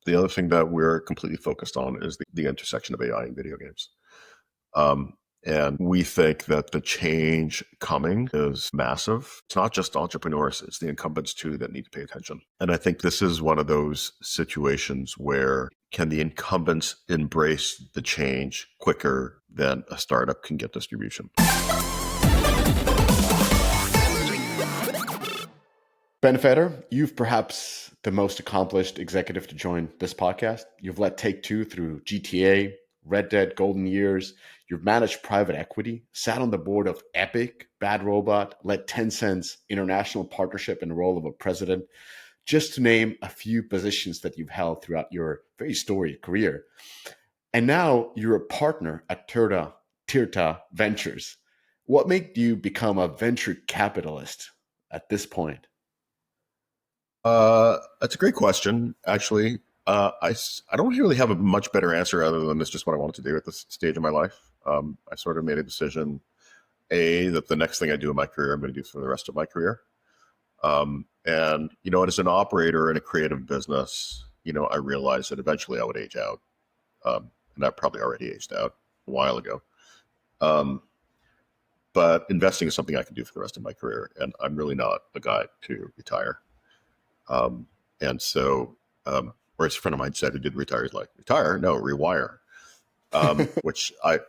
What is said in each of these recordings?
The other thing that we're completely focused on is the intersection of AI and video games. Um, and we think that the change coming is massive. It's not just entrepreneurs, it's the incumbents too that need to pay attention. And I think this is one of those situations where can the incumbents embrace the change quicker than a startup can get distribution? Ben Feder, you've perhaps the most accomplished executive to join this podcast. You've led Take-Two through GTA, Red Dead, Golden Years. You've managed private equity, sat on the board of Epic, Bad Robot, led Tencent's international partnership in the role of a president, just to name a few positions that you've held throughout your very storied career. And now you're a partner at Tirta Ventures. What made you become a venture capitalist at this point? That's a great question, actually. I don't really have a much better answer other than it's just what I wanted to do at this stage of my life. I sort of made a decision, that the next thing I do in my career, I'm going to do for the rest of my career. And, as an operator in a creative business, I realized that eventually I would age out. And I probably already aged out a while ago. But investing is something I can do for the rest of my career. And I'm really not the guy to retire. And so, whereas a friend of mine said who did retire, he's like, retire? No, rewire. Which I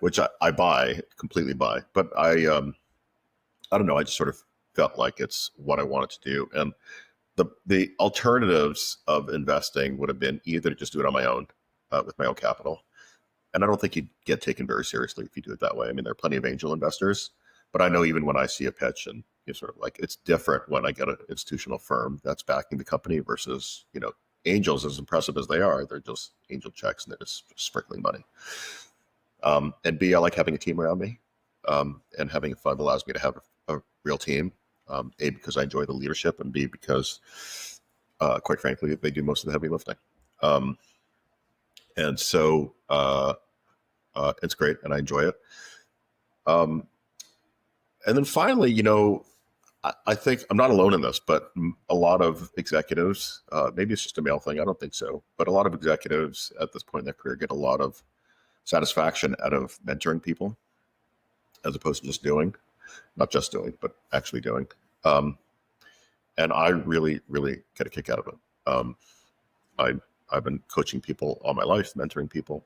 buy, completely buy. But I don't know, I just sort of felt like it's what I wanted to do. And the alternatives of investing would have been either to just do it on my own, with my own capital. And I don't think you'd get taken very seriously if you do it that way. I mean, there are plenty of angel investors, but I know even when I see a pitch and you're sort of like, it's different when I get an institutional firm that's backing the company versus, angels, as impressive as they are, they're just angel checks and they're just sprinkling money. And B, I like having a team around me. And having a fund allows me to have a real team. A, because I enjoy the leadership, and B, because, quite frankly, they do most of the heavy lifting. And so it's great and I enjoy it. And then finally, I think I'm not alone in this, but a lot of executives, maybe it's just a male thing, I don't think so, but a lot of executives at this point in their career get a lot of satisfaction out of mentoring people as opposed to just doing, not just doing, but actually doing. And I really, really get a kick out of it. I've been coaching people all my life, mentoring people,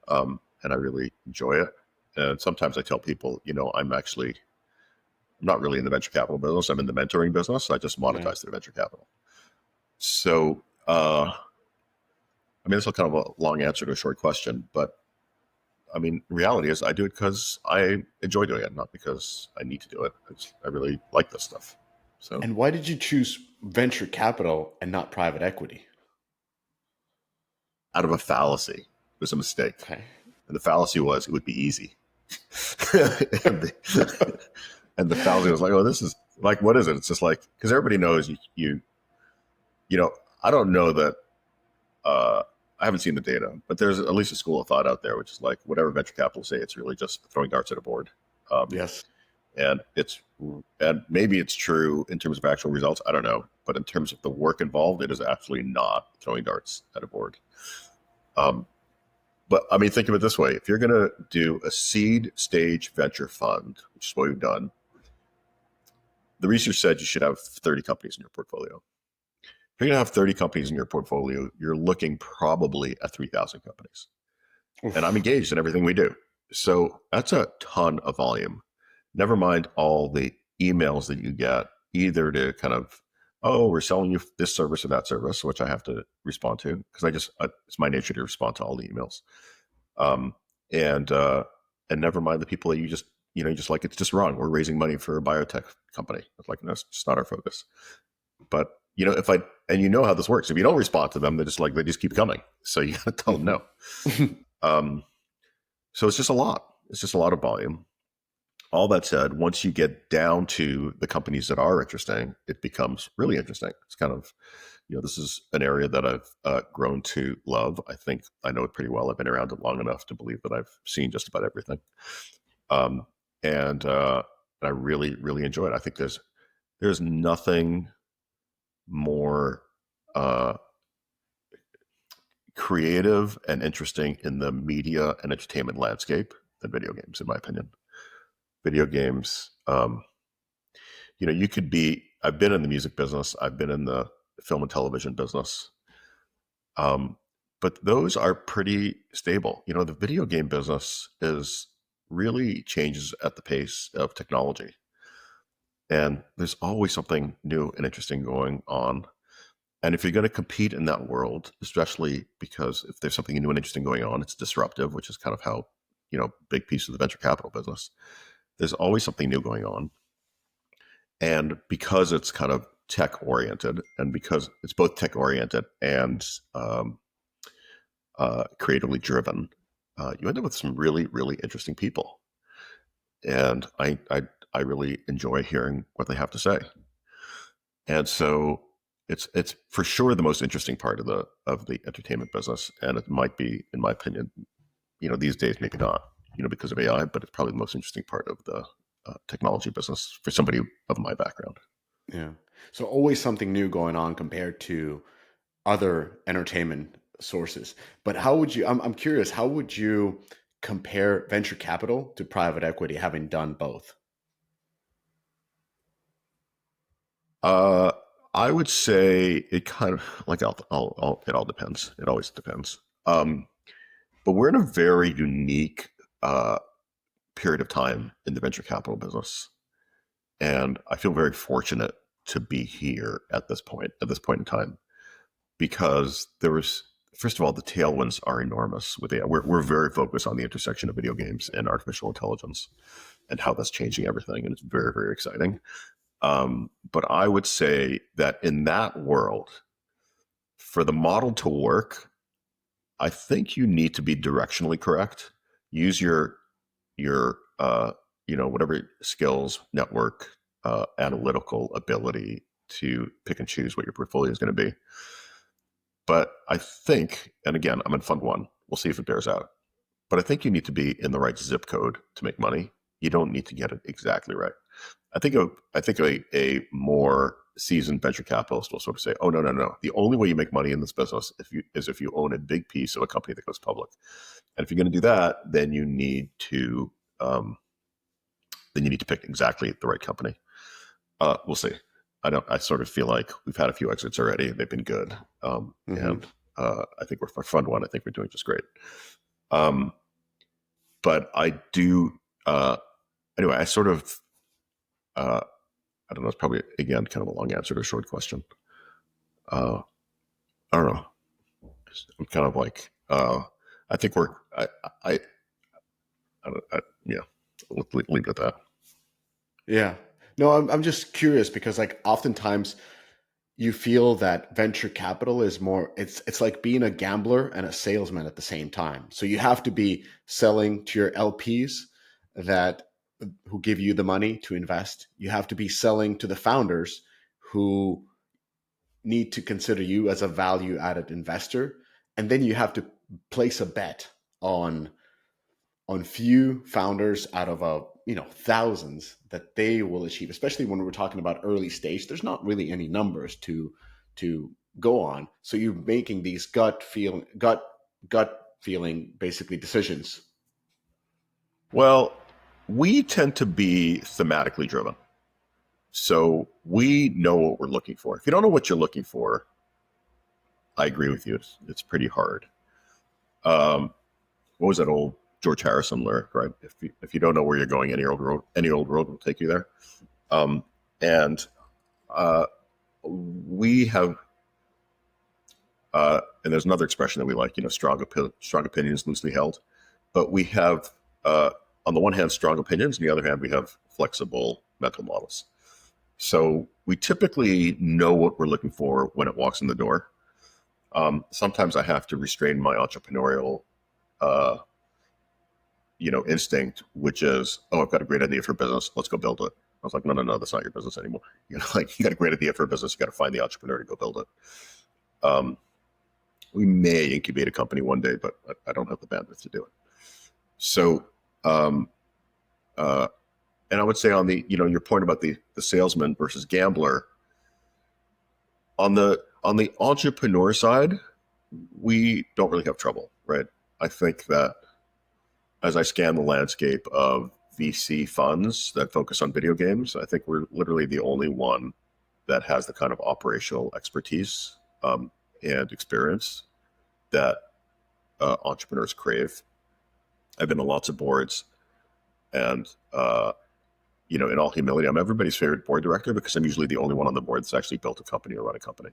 and I really enjoy it. And sometimes I tell people, I'm not really in the venture capital business. I'm in the mentoring business. I just monetize through venture capital. So, it's a kind of a long answer to a short question, but reality is I do it because I enjoy doing it, not because I need to do it. I really like this stuff. So, and why did you choose venture capital and not private equity? Out of a fallacy. It was a mistake. Okay. And the fallacy was it would be easy. And the fallacy was like, oh, this is like, what is it? It's just like, because everybody knows you I don't know that, I haven't seen the data, but there's at least a school of thought out there, which is like whatever venture capitalists say, it's really just throwing darts at a board. Yes. And maybe it's true in terms of actual results. I don't know. But in terms of the work involved, it is absolutely not throwing darts at a board. But think of it this way. If you're going to do a seed stage venture fund, which is what we've done, the research said you should have 30 companies in your portfolio. If you're going to have 30 companies in your portfolio, you're looking probably at 3,000 companies. Oof. And I'm engaged in everything we do. So that's a ton of volume. Never mind all the emails that you get, either to kind of, oh, we're selling you this service or that service, which I have to respond to because it's my nature to respond to all the emails. And never mind the people that you just like, it's just wrong. We're raising money for a biotech company. It's like, no, it's just not our focus. But, and how this works. If you don't respond to them, they just keep coming. So you got to tell them no. So it's just a lot. It's just a lot of volume. All that said, once you get down to the companies that are interesting, it becomes really interesting. It's kind of, this is an area that I've grown to love. I think I know it pretty well. I've been around it long enough to believe that I've seen just about everything. And I really, really enjoy it. I think there's nothing more creative and interesting in the media and entertainment landscape than video games, in my opinion. Video games, you could be. I've been in the music business. I've been in the film and television business. But those are pretty stable. The video game business is really changes at the pace of technology. And there's always something new and interesting going on. And if you're going to compete in that world, especially because if there's something new and interesting going on, it's disruptive, which is kind of how, big piece of the venture capital business. There's always something new going on. And because it's kind of tech oriented, and because it's both tech oriented and creatively driven, you end up with some really, really interesting people. And I really enjoy hearing what they have to say. And so it's for sure the most interesting part of the entertainment business, and it might be, in my opinion, these days maybe not, because of AI, but it's probably the most interesting part of the technology business for somebody of my background. Yeah. So always something new going on compared to other entertainment sources. But how would you? I'm curious. How would you compare venture capital to private equity, having done both? I would say it kind of like it all depends. It always depends. But we're in a very unique period of time in the venture capital business, and I feel very fortunate to be here at this point in time, because there was, first of all, the tailwinds are enormous with AI. We're very focused on the intersection of video games and artificial intelligence and how that's changing everything, and it's very, very exciting. But I would say that in that world, for the model to work, I think you need to be directionally correct. Use your whatever skills, network, analytical ability to pick and choose what your portfolio is going to be. But I think, and again, I'm in fund one. We'll see if it bears out. But I think you need to be in the right zip code to make money. You don't need to get it exactly right. I think a more seasoned venture capitalist will sort of say, "Oh, no. The only way you make money in this business is if you own a big piece of a company that goes public. And if you're going to do that, then you need to pick exactly the right company." We'll see. I sort of feel like we've had a few exits already. They've been good, and I think we're for fund one. I think we're doing just great. But I do. Anyway, I sort of. I don't know. It's probably, again, kind of a long answer to a short question. I don't know. I'm kind of like, I think we're, yeah, let's leave it at that. Yeah. No, I'm just curious because like oftentimes you feel that venture capital is more, it's like being a gambler and a salesman at the same time. So you have to be selling to your LPs who give you the money to invest. You have to be selling to the founders who need to consider you as a value added investor. And then you have to place a bet on few founders out of thousands that they will achieve, especially when we're talking about early stage. There's not really any numbers to go on. So you're making these gut feeling basically decisions. Well, we tend to be thematically driven. So we know what we're looking for. If you don't know what you're looking for, I agree with you. It's pretty hard. What was that old George Harrison lyric, right? If you don't know where you're going, any old road will take you there. And we have, and there's another expression that we like, strong opinions loosely held. But we have, on the one hand, strong opinions. On the other hand, we have flexible mental models. So we typically know what we're looking for when it walks in the door. Sometimes I have to restrain my entrepreneurial instinct, which is, oh, I've got a great idea for business. Let's go build it. I was like, no, that's not your business anymore. Like, you got a great idea for a business. You got to find the entrepreneur to go build it. We may incubate a company one day, but I don't have the bandwidth to do it. So, and I would say on the, your point about the salesman versus gambler, on the entrepreneur side, we don't really have trouble, right? I think that as I scan the landscape of VC funds that focus on video games, I think we're literally the only one that has the kind of operational expertise and experience that entrepreneurs crave. I've been on lots of boards, and in all humility, I'm everybody's favorite board director because I'm usually the only one on the board that's actually built a company or run a company.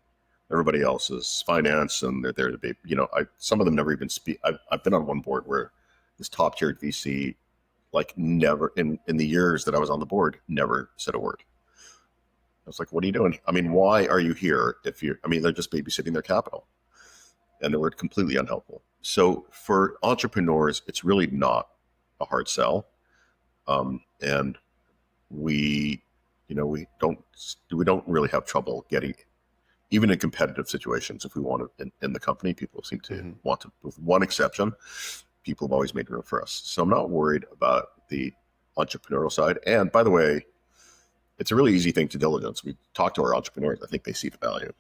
Everybody else is finance, and they're there to be. Some of them never even speak. I've been on one board where this top tiered VC, like never in the years that I was on the board, never said a word. I was like, "What are you doing? I mean, why are you here? If you're, I mean, they're just babysitting their capital," and they were completely unhelpful. So for entrepreneurs, it's really not a hard sell, and we don't really have trouble getting, even in competitive situations, if we want to in the company, people seem to want to, with one exception, people have always made room for us. So I'm not worried about the entrepreneurial side. And by the way, it's a really easy thing to diligence. We talk to our entrepreneurs. I think they see the value.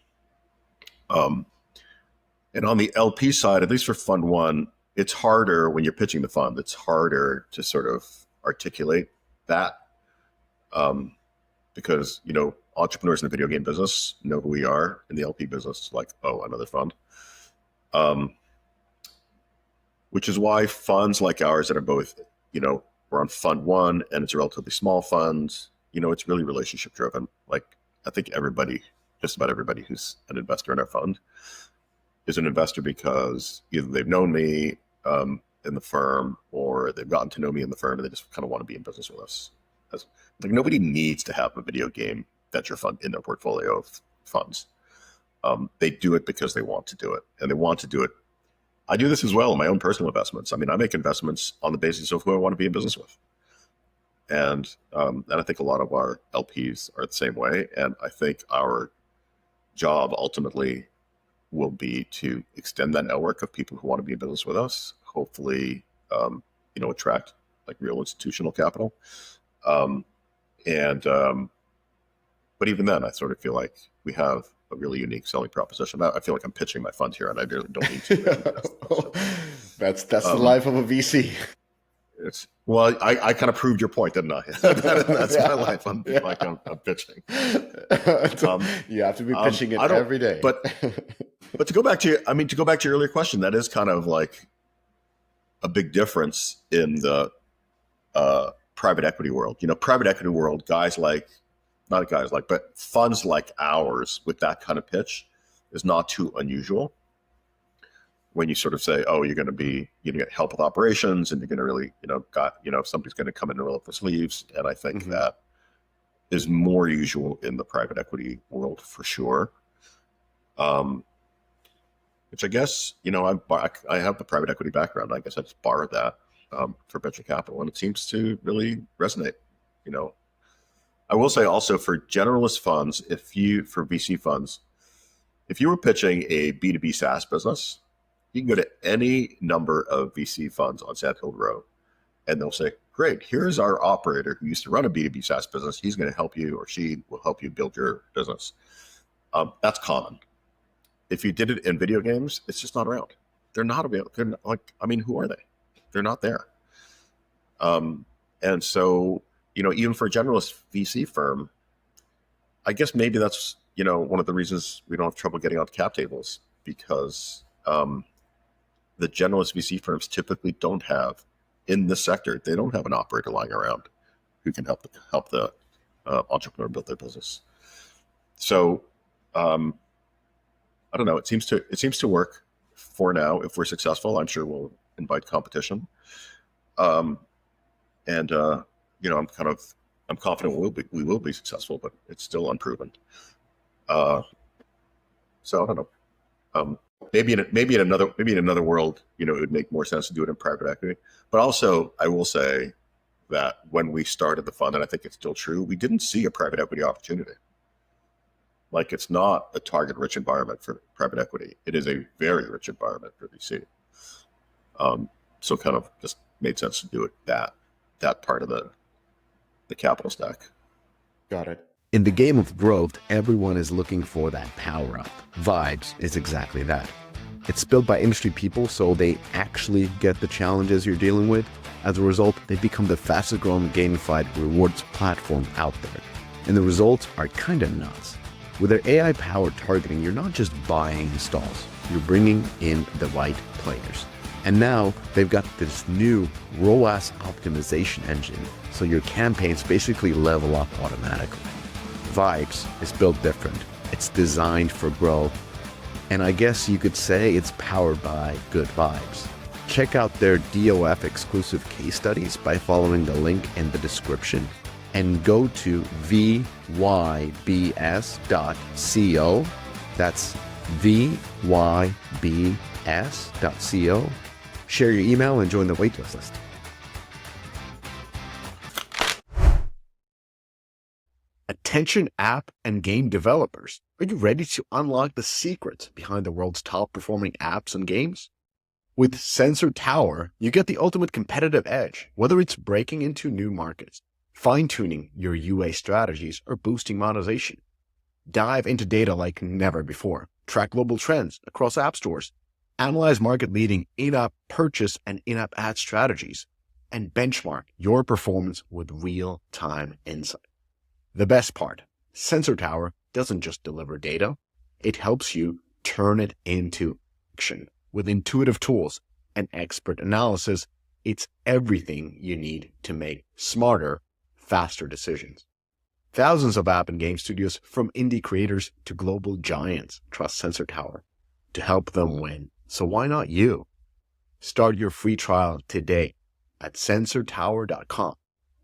And on the LP side, at least for Fund One, it's harder when you're pitching the fund. It's harder to sort of articulate that. Because, entrepreneurs in the video game business know who we are. In the LP business, like, oh, another fund. Which is why funds like ours that are both, we're on Fund One and it's a relatively small fund, it's really relationship driven. Like, I think just about everybody who's an investor in our fund is an investor because either they've known me in the firm or they've gotten to know me in the firm and they just kind of want to be in business with us. Like, nobody needs to have a video game venture fund in their portfolio of funds. They do it because they want to do it, and they want to do it. I do this as well in my own personal investments. I mean, I make investments on the basis of who I want to be in business with, and I think a lot of our LPs are the same way. And I think our job ultimately will be to extend that network of people who want to be in business with us. Hopefully, attract like real institutional capital. But even then, I sort of feel like we have a really unique selling proposition. I feel like I'm pitching my fund here, and I really don't need to. That's the life of a VC. I kind of proved your point, didn't I? That's my life. I'm pitching. You have to be pitching it every day. But to go back to your earlier question, that is kind of like a big difference in the private equity world. Private equity world, but funds like ours with that kind of pitch is not too unusual. When you sort of say, oh, you're going to get help with operations and you're going to really, somebody's going to come in and roll up the sleeves. And I think that is more usual in the private equity world for sure. Which I guess, I have the private equity background. I guess I just borrowed that for venture capital, and it seems to really resonate. I will say also for generalist funds, for VC funds, if you were pitching a B2B SaaS business, you can go to any number of VC funds on Sand Hill Road, and they'll say, great, here's our operator who used to run a B2B SaaS business. He's going to help you, or she will help you build your business. That's common. If you did it in video games, it's just not around. They're not available. Who are they? They're not there. And so, even for a generalist VC firm, I guess maybe that's, one of the reasons we don't have trouble getting on cap tables, because the generalist VC firms typically don't have, in this sector, they don't have an operator lying around who can help the entrepreneur build their business. So, I don't know. It seems to work for now. If we're successful, I'm sure we'll invite competition. I'm confident we will be successful, but it's still unproven. So I don't know. Maybe in another world, it would make more sense to do it in private equity. But also, I will say that when we started the fund, and I think it's still true, we didn't see a private equity opportunity. Like, it's not a target-rich environment for private equity. It is a very rich environment for VC. So kind of just made sense to do it that part of the capital stack. Got it. In the game of growth, everyone is looking for that power up. Vibes is exactly that. It's built by industry people, so they actually get the challenges you're dealing with. As a result, they've become the fastest growing gamified rewards platform out there. And the results are kind of nuts. With their AI-powered targeting, you're not just buying installs, you're bringing in the right players. And now they've got this new ROAS optimization engine, so your campaigns basically level up automatically. Vibes is built different. It's designed for growth. And I guess you could say it's powered by good vibes. Check out their DOF exclusive case studies by following the link in the description. And go to vybs.co. That's vybs.co. Share your email and join the waitlist list. Attention app and game developers. Are you ready to unlock the secrets behind the world's top performing apps and games? With Sensor Tower, you get the ultimate competitive edge, whether it's breaking into new markets, fine-tuning your UA strategies, or boosting monetization. Dive into data like never before. Track global trends across app stores. Analyze market-leading in-app purchase and in-app ad strategies. And benchmark your performance with real-time insight. The best part, Sensor Tower doesn't just deliver data, it helps you turn it into action. With intuitive tools and expert analysis, it's everything you need to make smarter, faster decisions. Thousands of app and game studios, from indie creators to global giants, trust Sensor Tower to help them win. So why not you? Start your free trial today at sensortower.com.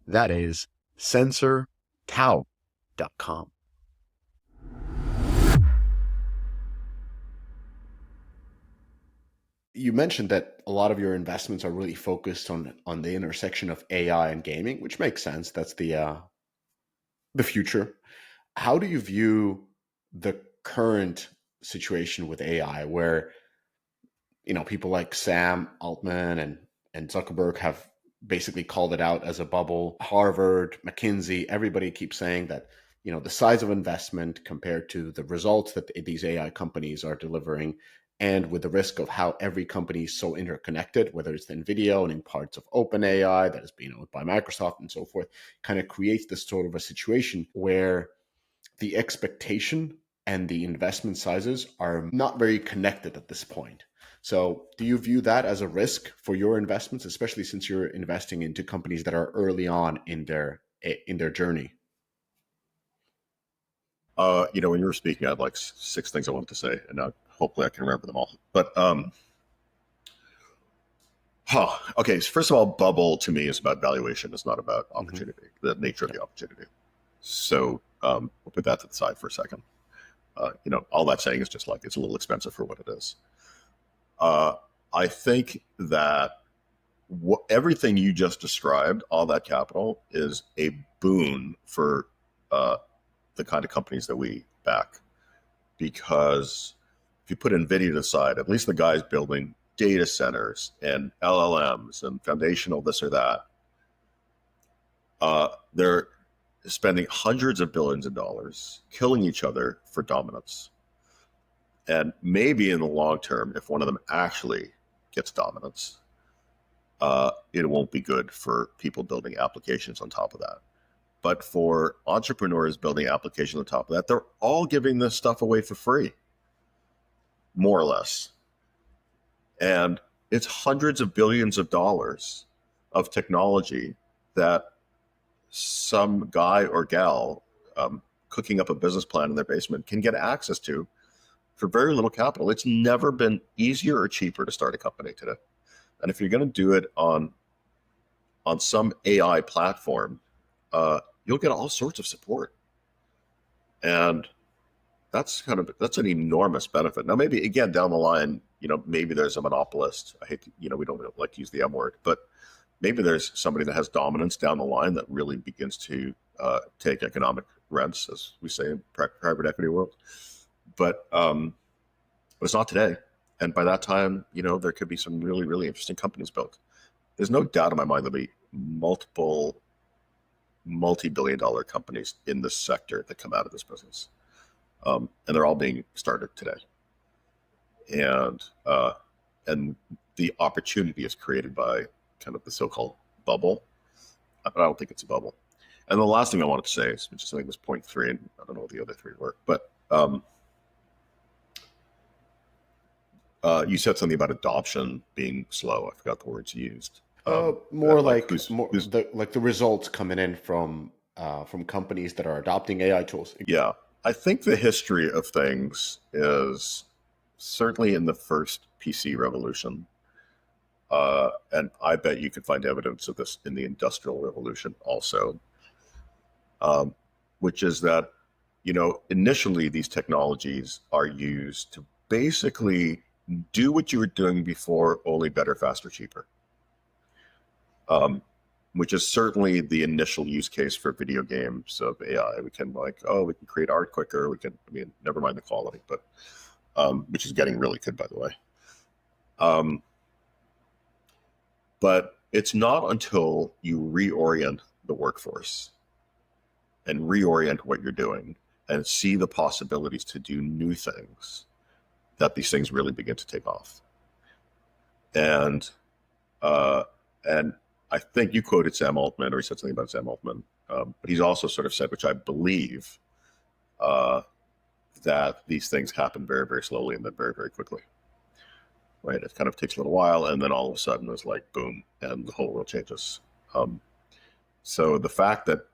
That is sensortower.com. You mentioned that a lot of your investments are really focused on the intersection of AI and gaming, which makes sense. That's the future. How do you view the current situation with AI, where people like Sam Altman and Zuckerberg have basically called it out as a bubble? Harvard, McKinsey, everybody keeps saying that the size of investment compared to the results that these AI companies are delivering, and with the risk of how every company is so interconnected, whether it's NVIDIA and in parts of OpenAI that is being owned by Microsoft and so forth, kind of creates this sort of a situation where the expectation and the investment sizes are not very connected at this point. So do you view that as a risk for your investments, especially since you're investing into companies that are early on in their journey? When you were speaking, I had like six things I wanted to say, and now hopefully I can remember them all. But okay. So first of all, bubble to me is about valuation. It's not about opportunity, the nature of the opportunity. So we'll put that to the side for a second. All that saying is just like it's a little expensive for what it is. I think that everything you just described, all that capital, is a boon for the kind of companies that we back. Because if you put NVIDIA to the side, at least the guys building data centers and LLMs and foundational this or that, they're spending hundreds of billions of dollars killing each other for dominance. And maybe in the long term, if one of them actually gets dominance, it won't be good for people building applications on top of that. But for entrepreneurs building applications on top of that, they're all giving this stuff away for free, more or less. And it's hundreds of billions of dollars of technology that some guy or gal cooking up a business plan in their basement can get access to for very little capital. It's never been easier or cheaper to start a company today. And if you're going to do it on some AI platform, you'll get all sorts of support. And that's an enormous benefit. Now, maybe again, down the line, maybe there's a monopolist. I hate, we don't like to use the M word, but maybe there's somebody that has dominance down the line that really begins to take economic rents, as we say in private equity world. But it's not today. And by that time, there could be some really, really interesting companies built. There's no doubt in my mind there'll be multiple multi-billion-dollar companies in this sector that come out of this business. And they're all being started today. and uh, and the opportunity is created by kind of the so-called bubble. But I don't think it's a bubble. And the last thing I wanted to say is, which is I think was point three, and I don't know what the other three were, but you said something about adoption being slow. I forgot the words you used. More Like like the results coming in from companies that are adopting AI tools. Yeah, I think the history of things is certainly in the first PC revolution, and I bet you could find evidence of this in the Industrial Revolution also, um, which is that initially these technologies are used to basically do what you were doing before, only better, faster, cheaper. Which is certainly the initial use case for video games of AI. We can we can create art quicker. We can, never mind the quality, but which is getting really good, by the way. But it's not until you reorient the workforce and reorient what you're doing and see the possibilities to do new things that these things really begin to take off. And uh, and I think you quoted Sam Altman, or he said something about Sam Altman, but he's also sort of said, which I believe, that these things happen very, very slowly and then very, very quickly. Right? It kind of takes a little while, and then all of a sudden it's like boom, and the whole world changes. So the fact that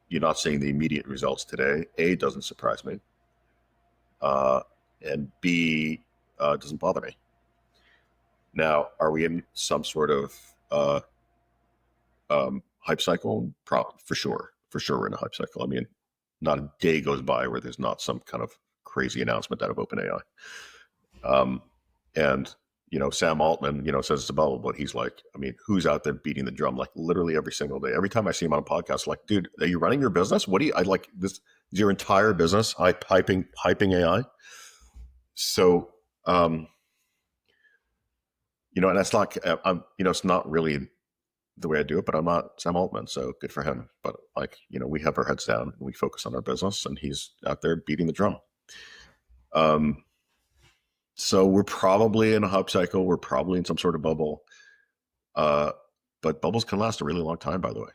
you're not seeing the immediate results today, A, doesn't surprise me, and B, doesn't bother me. Now, are we in some sort of hype cycle? For sure. For sure we're in a hype cycle. I mean, not a day goes by where there's not some kind of crazy announcement out of OpenAI. And, Sam Altman, says it's a bubble, but he's like, who's out there beating the drum like literally every single day? Every time I see him on a podcast, like, dude, are you running your business? What do you, I like this, is your entire business hyping AI? So, and that's not, it's not really the way I do it, but I'm not Sam Altman, so good for him. But we have our heads down and we focus on our business, and he's out there beating the drum. So we're probably in a hype cycle. We're probably in some sort of bubble. But bubbles can last a really long time, by the way.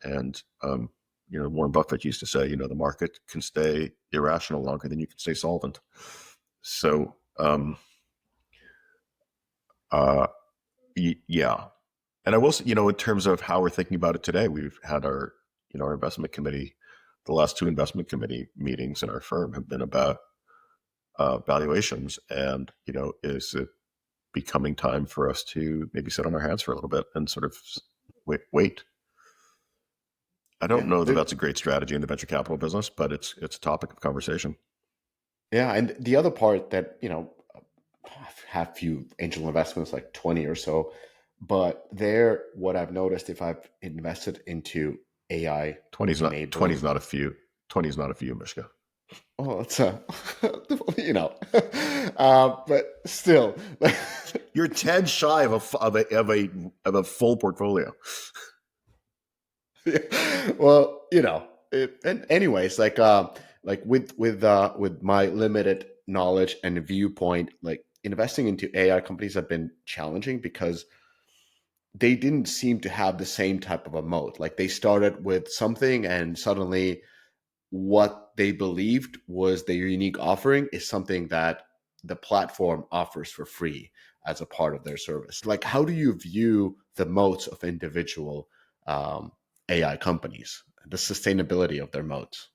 And Warren Buffett used to say, the market can stay irrational longer than you can stay solvent. So yeah. And I will say, in terms of how we're thinking about it today, we've had our investment committee, the last two investment committee meetings in our firm have been about valuations. And, is it becoming time for us to maybe sit on our hands for a little bit and sort of wait? I don't know that that's a great strategy in the venture capital business, but it's a topic of conversation. Yeah. And the other part that, I've had a few angel investments, like 20 or so, but what I've noticed, if I've invested into AI, 20 is not a few. 20 is not a few, Mishka. Oh, it's but still, you're 10 shy of a full portfolio. Well, and anyways, like with my limited knowledge and viewpoint, like investing into AI companies have been challenging because they didn't seem to have the same type of a moat. Like they started with something and suddenly what they believed was their unique offering is something that the platform offers for free as a part of their service. Like, how do you view the moats of individual AI companies, the sustainability of their moats?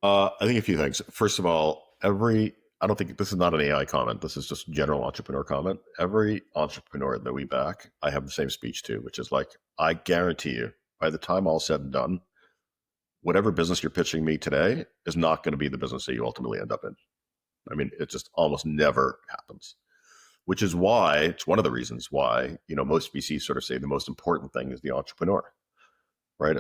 I think a few things. First of all, I don't think this is not an AI comment. This is just a general entrepreneur comment. Every entrepreneur that we back, I have the same speech to, which is like, I guarantee you, by the time all said and done, whatever business you're pitching me today is not going to be the business that you ultimately end up in. It just almost never happens, which is why it's one of the reasons why, most VCs sort of say the most important thing is the entrepreneur, right?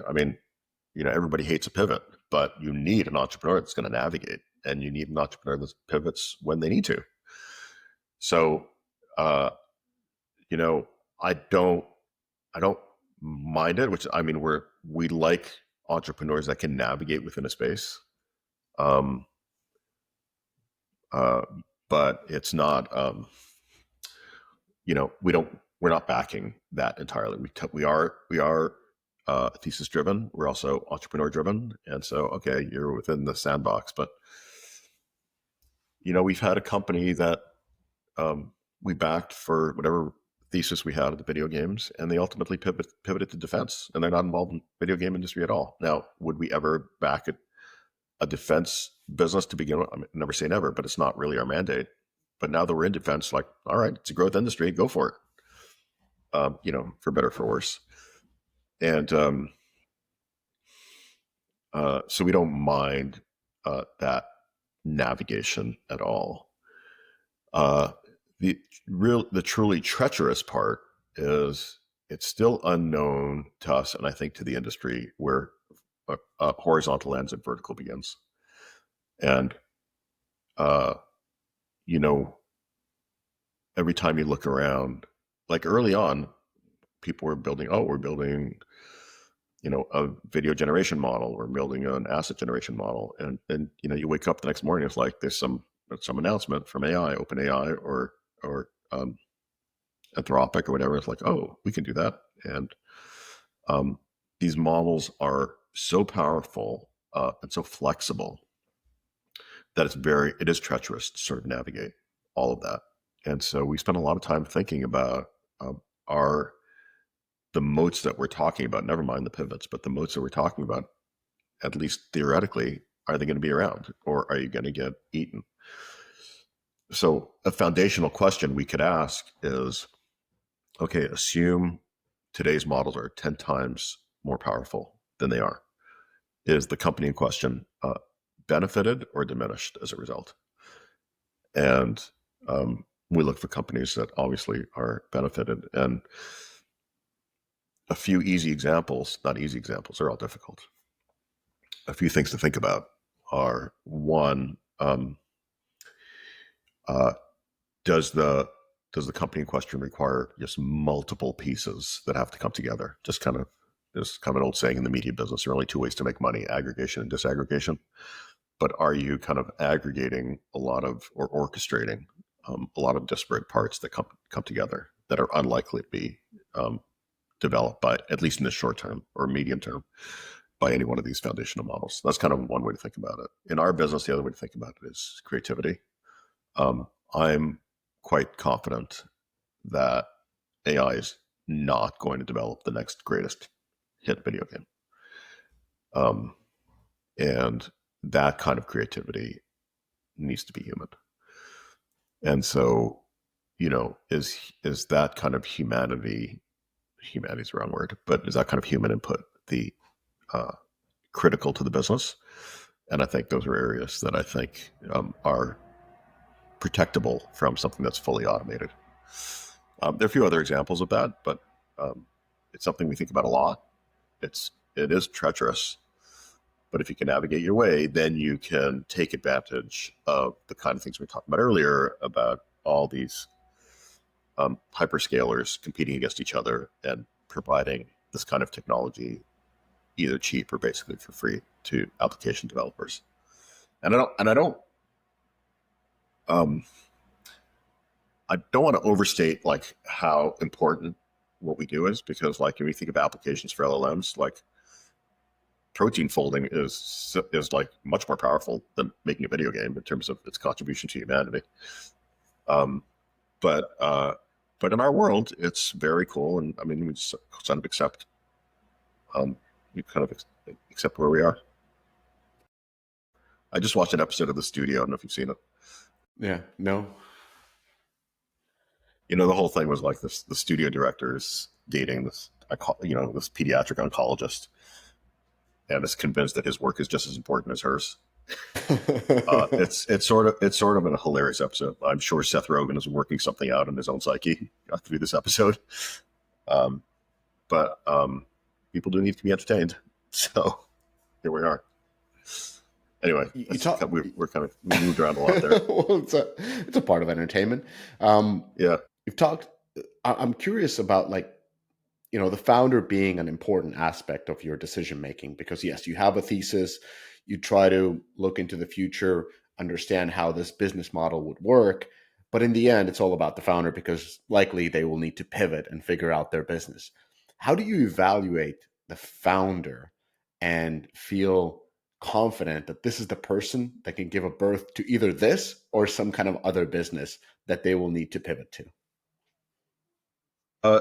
Everybody hates a pivot, but you need an entrepreneur that's going to navigate, and you need an entrepreneur that pivots when they need to. So, I don't mind it, which we like entrepreneurs that can navigate within a space. but it's not. We're not backing that entirely. We are thesis driven. We're also entrepreneur driven, and so okay, you're within the sandbox, but we've had a company that we backed for whatever thesis we had of the video games, and they ultimately pivoted to defense, and they're not involved in the video game industry at all. Now, would we ever back a defense business to begin with? I never say never, but it's not really our mandate. But now that we're in defense, like, all right, it's a growth industry, go for it. For better or for worse. And so we don't mind that navigation at all. The truly treacherous part is it's still unknown to us, and I think to the industry, where a horizontal ends and vertical begins. And every time you look around, like early on, people were building, we're building, a video generation model, we're building an asset generation model. And then, you wake up the next morning, it's like there's some announcement from AI, OpenAI or Anthropic or whatever. It's like, oh, we can do that. And these models are so powerful and so flexible that it is treacherous to sort of navigate all of that. And so we spend a lot of time thinking about the moats that we're talking about, never mind the pivots, but the moats that we're talking about, at least theoretically, are they going to be around, or are you going to get eaten? So a foundational question we could ask is, okay, assume today's models are 10 times more powerful than they are. Is the company in question benefited or diminished as a result? And we look for companies that obviously are benefited. And a few easy examples, not easy examples, they're all difficult. A few things to think about are, one, does the company in question require just multiple pieces that have to come together? Just kind of, there's kind of an old saying in the media business, there are only two ways to make money: aggregation and disaggregation. But are you kind of aggregating or orchestrating a lot of disparate parts that come together that are unlikely to be developed by, at least in the short term or medium term, by any one of these foundational models? That's kind of one way to think about it. In our business, the other way to think about it is creativity. I'm quite confident that AI is not going to develop the next greatest hit video game. And that kind of creativity needs to be human. And so, is that kind of humanity's the wrong word, but is that kind of human input the critical to the business? And I think those are areas that I think are protectable from something that's fully automated. There are a few other examples of that, but it's something we think about a lot. It is treacherous, but if you can navigate your way, then you can take advantage of the kind of things we talked about earlier, about all these hyperscalers competing against each other and providing this kind of technology either cheap or basically for free to application developers. And I don't want to overstate like how important what we do is, because like if you think of applications for LLMs, like protein folding is like much more powerful than making a video game in terms of its contribution to humanity. But in our world, it's very cool, and I mean, we just kind of accept where we are. I just watched an episode of The Studio. I don't know if you've seen it. Yeah, no. The whole thing was like this: the studio director is dating this pediatric oncologist, and is convinced that his work is just as important as hers. It's sort of a hilarious episode. I'm sure Seth Rogen is working something out in his own psyche through this episode. But people do need to be entertained, so here we are. Anyway, we moved around a lot there. Well, it's a part of entertainment. Yeah, you've talked. I'm curious about the founder being an important aspect of your decision making, because yes, you have a thesis, you try to look into the future. understand how this business model would work. But in the end, it's all about the founder because likely they will need to pivot and figure out their business. How do you evaluate the founder and feel confident that this is the person that can give a birth to either this or some kind of other business that they will need to pivot to? Uh,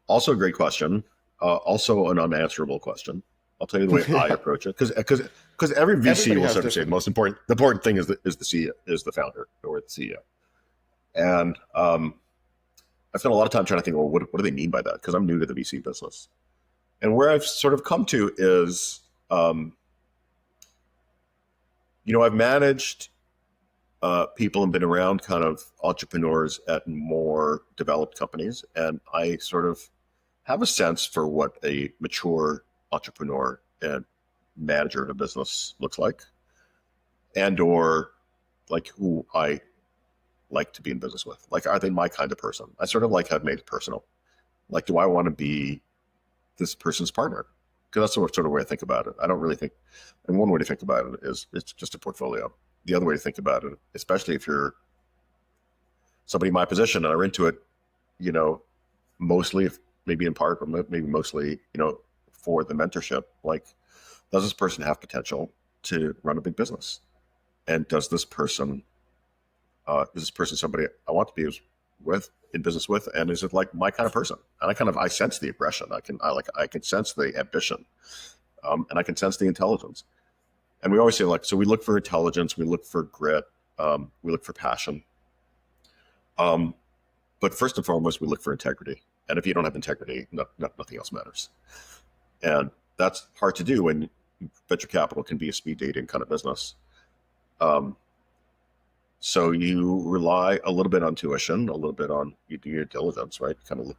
Also a great question. Also an unanswerable question. I'll tell you the way I approach it, because every VC Everybody will has sort of say the different. most important thing is the CEO, is the founder or the CEO. And I spent a lot of time trying to think, well, what do they mean by that? Because I'm new to the VC business, and where I've sort of come to is, I've managed people and been around kind of entrepreneurs at more developed companies, and I sort of have a sense for what a mature entrepreneur and manager of a business looks like, and or like who I like to be in business with. Like, are they my kind of person? I sort of like have made it personal. Like, do I want to be this person's partner? Because that's the sort of way I think about it. I don't really think, and one way to think about it is it's just a portfolio. The other way to think about it, especially if you're somebody in my position and are into it, you know, mostly, if maybe in part, but maybe mostly, for the mentorship, like, does this person have potential to run a big business? And is this person somebody I want to be with, in business with? And is it like my kind of person? And I sense the aggression. I can sense the ambition, and I can sense the intelligence. And we always say, like, so we look for intelligence, we look for grit, we look for passion. But first and foremost, we look for integrity. And if you don't have integrity, nothing else matters. And that's hard to do when venture capital can be a speed dating kind of business. So you rely a little bit on tuition, a little bit on you do your diligence, right? Kind of,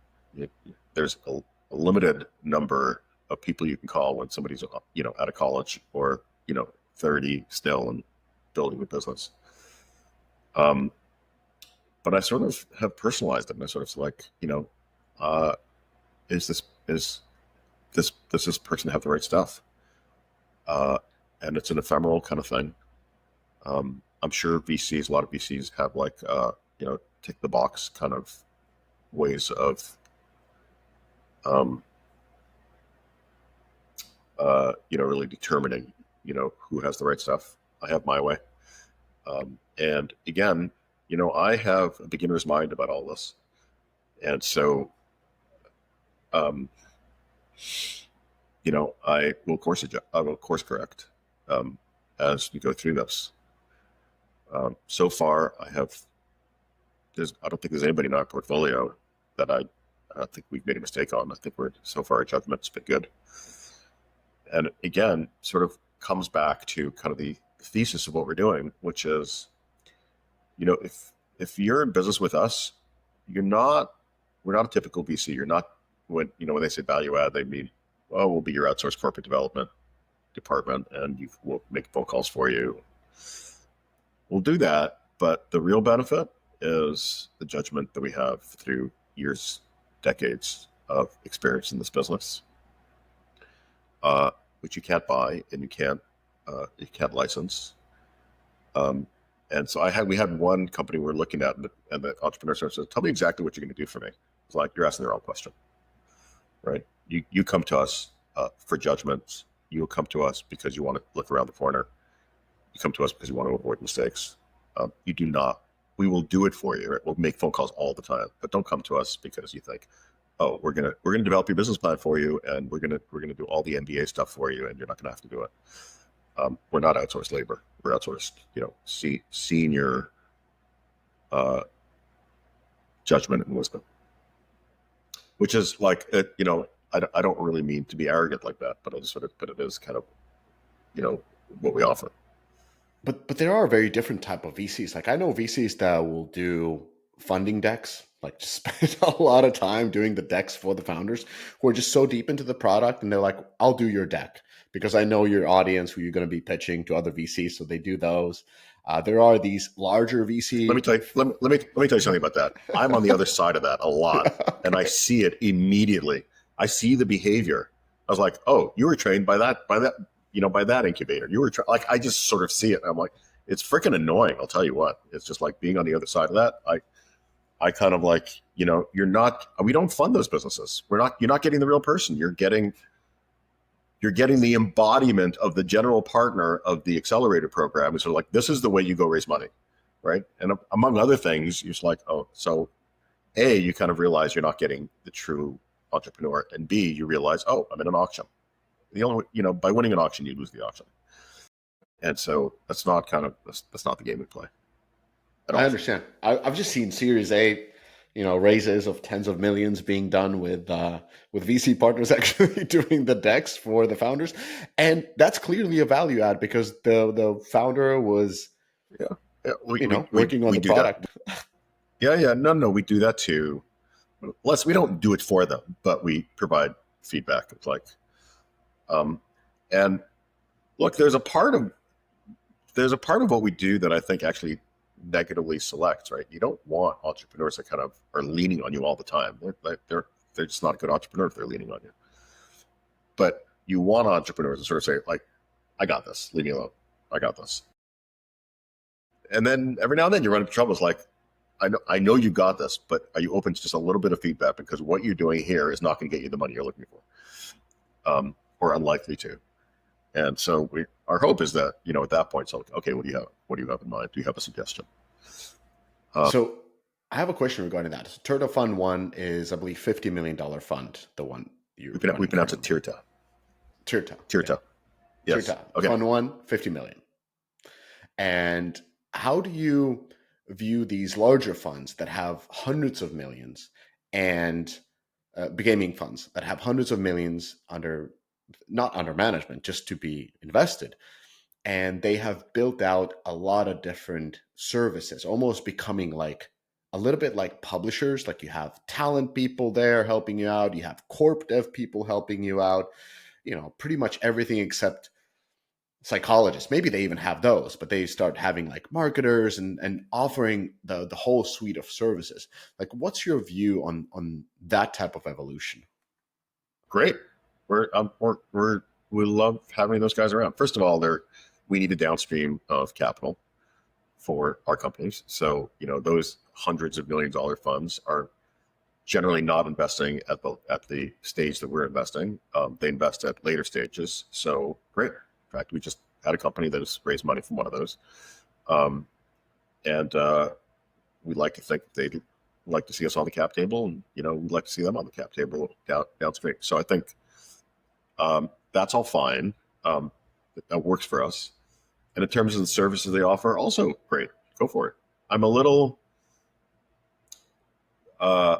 there's a limited number of people you can call when somebody's out of college or 30 still and building a business. But I sort of have personalized it, and I sort of like, is this person have the right stuff? And it's an ephemeral kind of thing. I'm sure a lot of VCs have like, tick the box kind of ways of, really determining, who has the right stuff. I have my way. And again, I have a beginner's mind about all this. And so, I will course correct as we go through this. So far, I don't think there's anybody in our portfolio that I think we've made a mistake on. I think so far our judgment's been good. And again, sort of comes back to kind of the thesis of what we're doing, which is, if you're in business with us, we're not a typical VC. You're not, when they say value add, they mean, well, we'll be your outsourced corporate development department and we'll make phone calls for you. We'll do that, but the real benefit is the judgment that we have through years, decades of experience in this business, which you can't buy and you can't license. And so we had one company we're looking at, and the entrepreneur says, "Tell me exactly what you're going to do for me." It's like, you're asking the wrong question, right? You come to us for judgments. You'll come to us because you want to look around the corner. You come to us because you want to avoid mistakes. You do not. We will do it for you. Right? We'll make phone calls all the time, but don't come to us because you think, oh, we're gonna develop your business plan for you, and we're gonna do all the MBA stuff for you, and you're not gonna have to do it. We're not outsourced labor. We're outsourced, senior judgment and wisdom, which is like, I don't really mean to be arrogant like that, but it is kind of, what we offer. But there are very different type of VCs. Like, I know VCs that will do funding decks, like just spend a lot of time doing the decks for the founders who are just so deep into the product, and they're like, I'll do your deck because I know your audience who you're going to be pitching to other VCs. So they do those. There are these larger VC. Let me tell you something about that. I'm on the other side of that a lot, Okay. and I see it immediately. I see the behavior. I was like, oh, you were trained by that, by that incubator. You were like, I just sort of see it. I'm like, it's freaking annoying. I'll tell you what. It's just like being on the other side of that. I kind of like, we don't fund those businesses. You're not getting the real person. You're getting the embodiment of the general partner of the accelerator program. And so like, this is the way you go raise money, right? And among other things, you're just like, oh, so A, you kind of realize you're not getting the true entrepreneur, and B, you realize, oh, I'm in an auction. The only, by winning an auction, you lose the auction. And so that's not the game we play. I understand. I've just seen Series A, raises of tens of millions being done with VC partners actually doing the decks for the founders, and that's clearly a value add because the founder was, working on the product. Yeah, no, we do that too. We don't do it for them, but we provide feedback. It's like, and look, there's a part of what we do that I think actually negatively selects, right? You don't want entrepreneurs that kind of are leaning on you all the time. They're just not a good entrepreneur if they're leaning on you. But you want entrepreneurs to sort of say, like, I got this, leave me alone. I got this. And then every now and then you run into trouble. It's like, I know you got this, but are you open to just a little bit of feedback? Because what you're doing here is not going to get you the money you're looking for, or unlikely to. And so our hope is that, at that point, so okay, what do you have? What do you have in mind? Do you have a suggestion? So I have a question regarding that. So Tirta Fund 1 is, I believe, $50 million fund. The one we pronounce it Tirta. Tirta. Tirta. Yeah. Yes. Tirta. Okay. Fund 1, $50 million. And how do you view these larger funds that have hundreds of millions and gaming funds that have hundreds of millions not under management, just to be invested? And they have built out a lot of different services, almost becoming like a little bit like publishers. Like you have talent people there helping you out. You have corp dev people helping you out, pretty much everything except psychologists. Maybe they even have those, but they start having like marketers and offering the whole suite of services. Like, what's your view on that type of evolution? Great. We love having those guys around. First of all, we need a downstream of capital for our companies. So, those hundreds of $million funds are generally not investing at the stage that we're investing. They invest at later stages. So great. In fact, we just had a company that has raised money from one of those. And we like to think they'd like to see us on the cap table, and, we'd like to see them on the cap table downstream. So I think that's all fine. That works for us. And in terms of the services they offer, also great. Go for it. I'm a little, I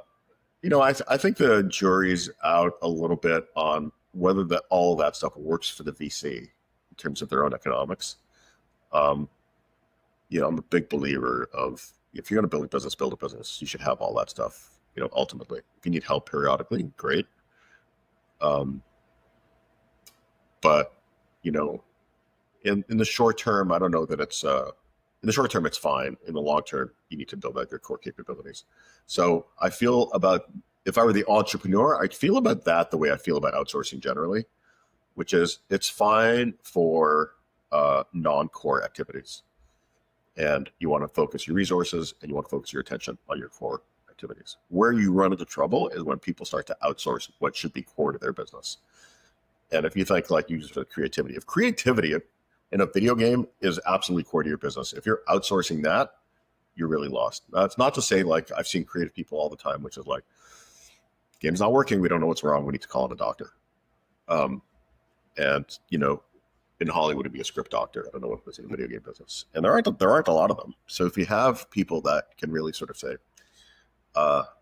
think the jury's out a little bit on whether all of that stuff works for the VC in terms of their own economics. I'm a big believer of, if you're going to build a business, you should have all that stuff, ultimately. If you need help periodically, great. But, in the short term, I don't know that it's, in the short term, it's fine. In the long term, you need to build out your core capabilities. So I feel if I were the entrepreneur, I'd feel about that the way I feel about outsourcing generally, which is it's fine for non-core activities. And you want to focus your resources and you want to focus your attention on your core activities. Where you run into trouble is when people start to outsource what should be core to their business. And if you think like you just creativity, if creativity in a video game is absolutely core to your business, if you're outsourcing that, you're really lost. It's not to say, like, I've seen creative people all the time, which is like, game's not working, we don't know what's wrong, we need to call in a doctor. And in Hollywood it'd be a script doctor. I don't know if it's in the video game business, and there aren't a lot of them. So if you have people that can really sort of say,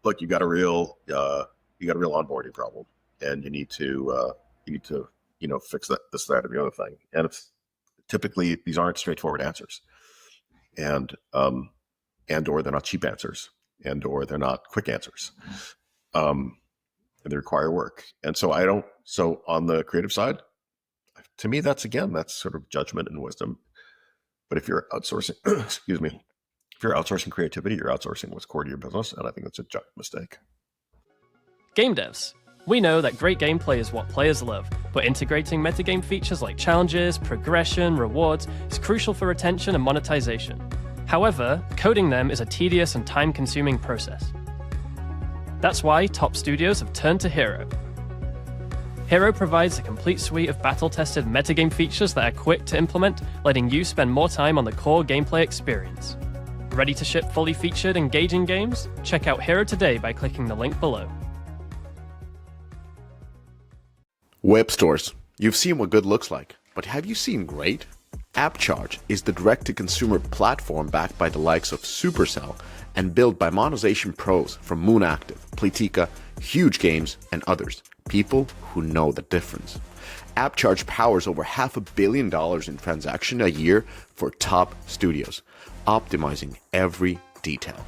look, you got a real onboarding problem, and you need to fix this, that, or the other thing. And it's typically, these aren't straightforward answers, and or they're not cheap answers, and or they're not quick answers, and they require work. And so on the creative side, to me, that's sort of judgment and wisdom. But if you're outsourcing, excuse me, if you're outsourcing creativity, you're outsourcing what's core to your business, and I think that's a giant mistake. Game devs, We know that great gameplay is what players love, but integrating metagame features like challenges, progression, rewards is crucial for retention and monetization. However, coding them is a tedious and time-consuming process. That's why top studios have turned to Hero. Hero provides a complete suite of battle-tested metagame features that are quick to implement, letting you spend more time on the core gameplay experience. Ready to ship fully featured, engaging games? Check out Hero today by clicking the link below. Web stores. You've seen what good looks like, but have you seen great? AppCharge is the direct-to-consumer platform backed by the likes of Supercell and built by monetization pros from Moonactive, Playtika, Huge Games, and others. People who know the difference. AppCharge powers over $500 million in transaction a year for top studios, optimizing every detail.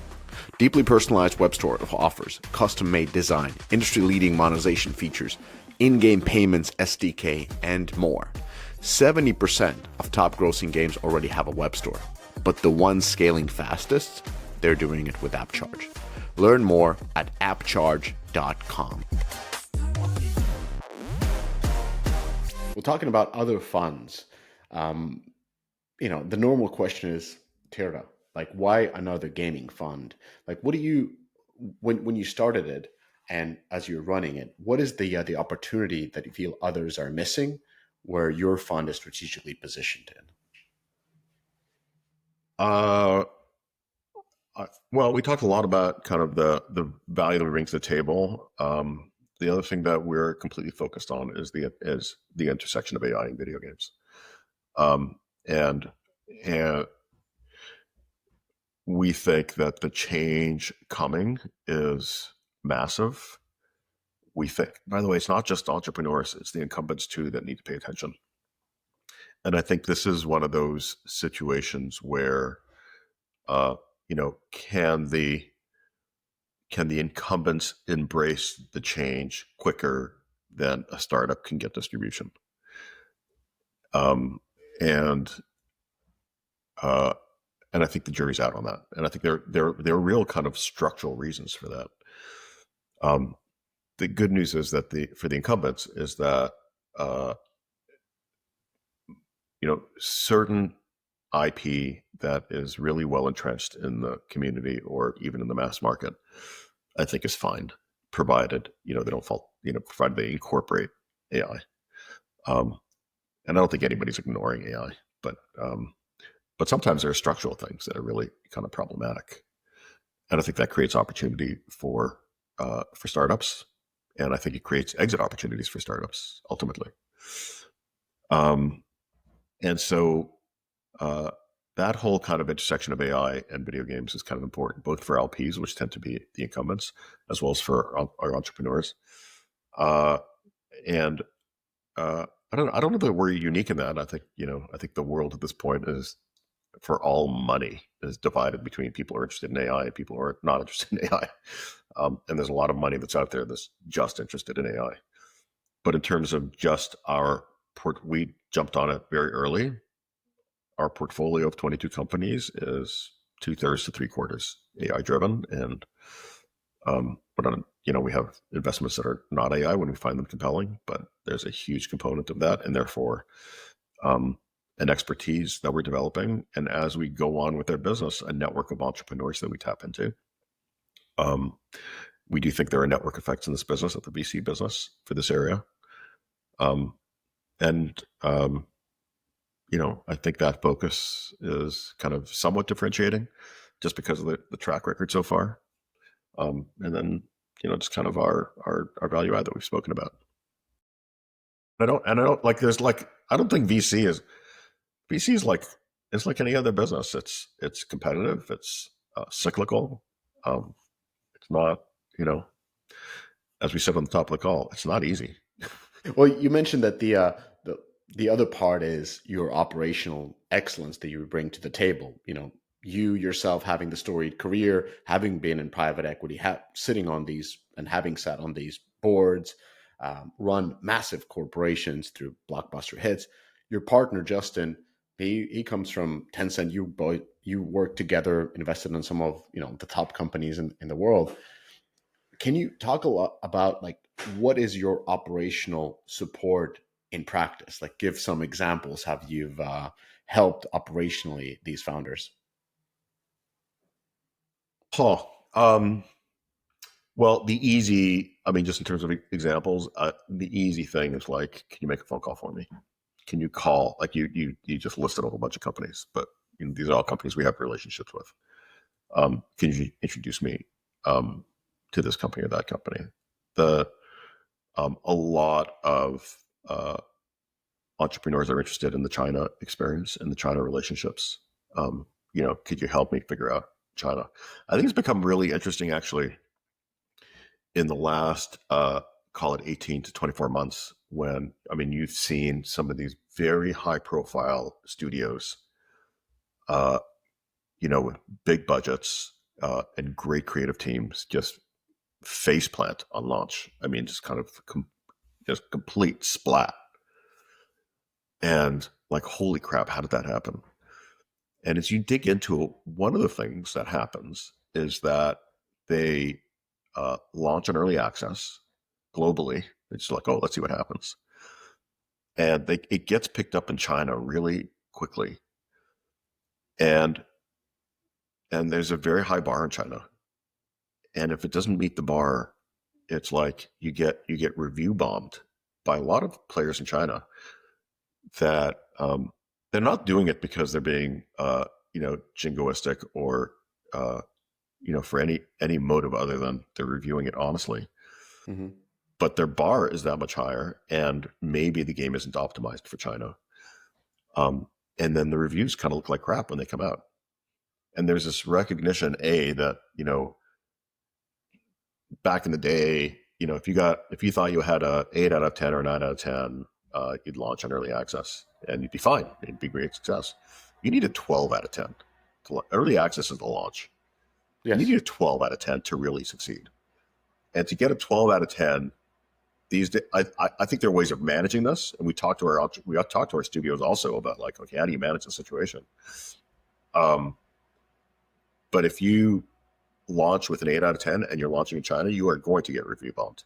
Deeply personalized web store offers custom-made design, industry-leading monetization features, in-game payments, SDK, and more. 70% of top grossing games already have a web store, but the ones scaling fastest, they're doing it with AppCharge. Learn more at appcharge.com. We're talking about other funds. The normal question is, Tirta, like, why another gaming fund? Like, what do you, when you started it and as you're running it, what is the opportunity that you feel others are missing where your fund is strategically positioned in? Well, we talked a lot about kind of the value that we bring to the table. The other thing that we're completely focused on is the intersection of AI and video games, and we think that the change coming is massive. We think, by the way, it's not just entrepreneurs; it's the incumbents too that need to pay attention. And I think this is one of those situations where, can the incumbents embrace the change quicker than a startup can get distribution? And I think the jury's out on that. And I think there are real kind of structural reasons for that. The good news is that for the incumbents is that certain IP that is really well entrenched in the community or even in the mass market, I think is fine, provided they don't fall, provided they incorporate AI. And I don't think anybody's ignoring AI, but sometimes there are structural things that are really kind of problematic, and I think that creates opportunity for startups, and I think it creates exit opportunities for startups ultimately. And so that whole kind of intersection of AI and video games is kind of important, both for LPs, which tend to be the incumbents, as well as for our entrepreneurs. I don't know that we're unique in that. I think the world at this point is, for all money, is divided between people who are interested in AI and people who are not interested in AI. And there's a lot of money that's out there that's just interested in AI. But in terms of just we jumped on it very early. Our portfolio of 22 companies is 2/3 to 3/4 AI driven, and we have investments that are not AI when we find them compelling, but there's a huge component of that, and therefore an expertise that we're developing, and as we go on with our business, a network of entrepreneurs that we tap into. We do think there are network effects in this business, at the VC business, for this area. I think that focus is kind of somewhat differentiating just because of the track record so far. And then, just kind of our value add that we've spoken about. I don't think VC is like, it's like any other business. It's competitive. It's cyclical. It's not, as we said on the top of the call, it's not easy. Well, you mentioned that the other part is your operational excellence that you bring to the table. You yourself having the storied career, having been in private equity, sitting on these and having sat on these boards, run massive corporations through blockbuster hits. Your partner, Justin, he comes from Tencent. You work together, invested in some of the top companies in the world. Can you talk a lot about like what is your operational support in practice? Like, give some examples how you've helped operationally these founders. Huh. Well, just in terms of examples, the easy thing is like, can you make a phone call for me? Can you call? Like you just listed a whole bunch of companies, but these are all companies we have relationships with. Can you introduce me to this company or that company? A lot of entrepreneurs are interested in the China experience and the China relationships. Could you help me figure out China? I think it's become really interesting actually in the last call it 18 to 24 months when you've seen some of these very high profile studios with big budgets and great creative teams just faceplant on launch. Just kind of just complete splat. And like, holy crap, how did that happen? And as you dig into it, one of the things that happens is that they launch an early access globally. It's like, oh, let's see what happens. And it gets picked up in China really quickly. And there's a very high bar in China. And if it doesn't meet the bar, it's like you get review bombed by a lot of players in China that they're not doing it because they're being jingoistic or for any motive other than they're reviewing it honestly. Mm-hmm. But their bar is that much higher, and maybe the game isn't optimized for China. And then the reviews kind of look like crap when they come out. And there's this recognition, that, back in the day, if you thought you had a 8 out of 10 or 9 out of 10, you'd launch on early access and you'd be fine. It'd be great success. You need a 12 out of 10. Early access is the launch. Yes. You need a 12 out of 10 to really succeed. And to get a 12 out of 10, these days, I think there are ways of managing this. And we talked to our studios also about like, okay, how do you manage the situation? But if you launch with an 8 out of 10 and you're launching in China, you are going to get review bombed.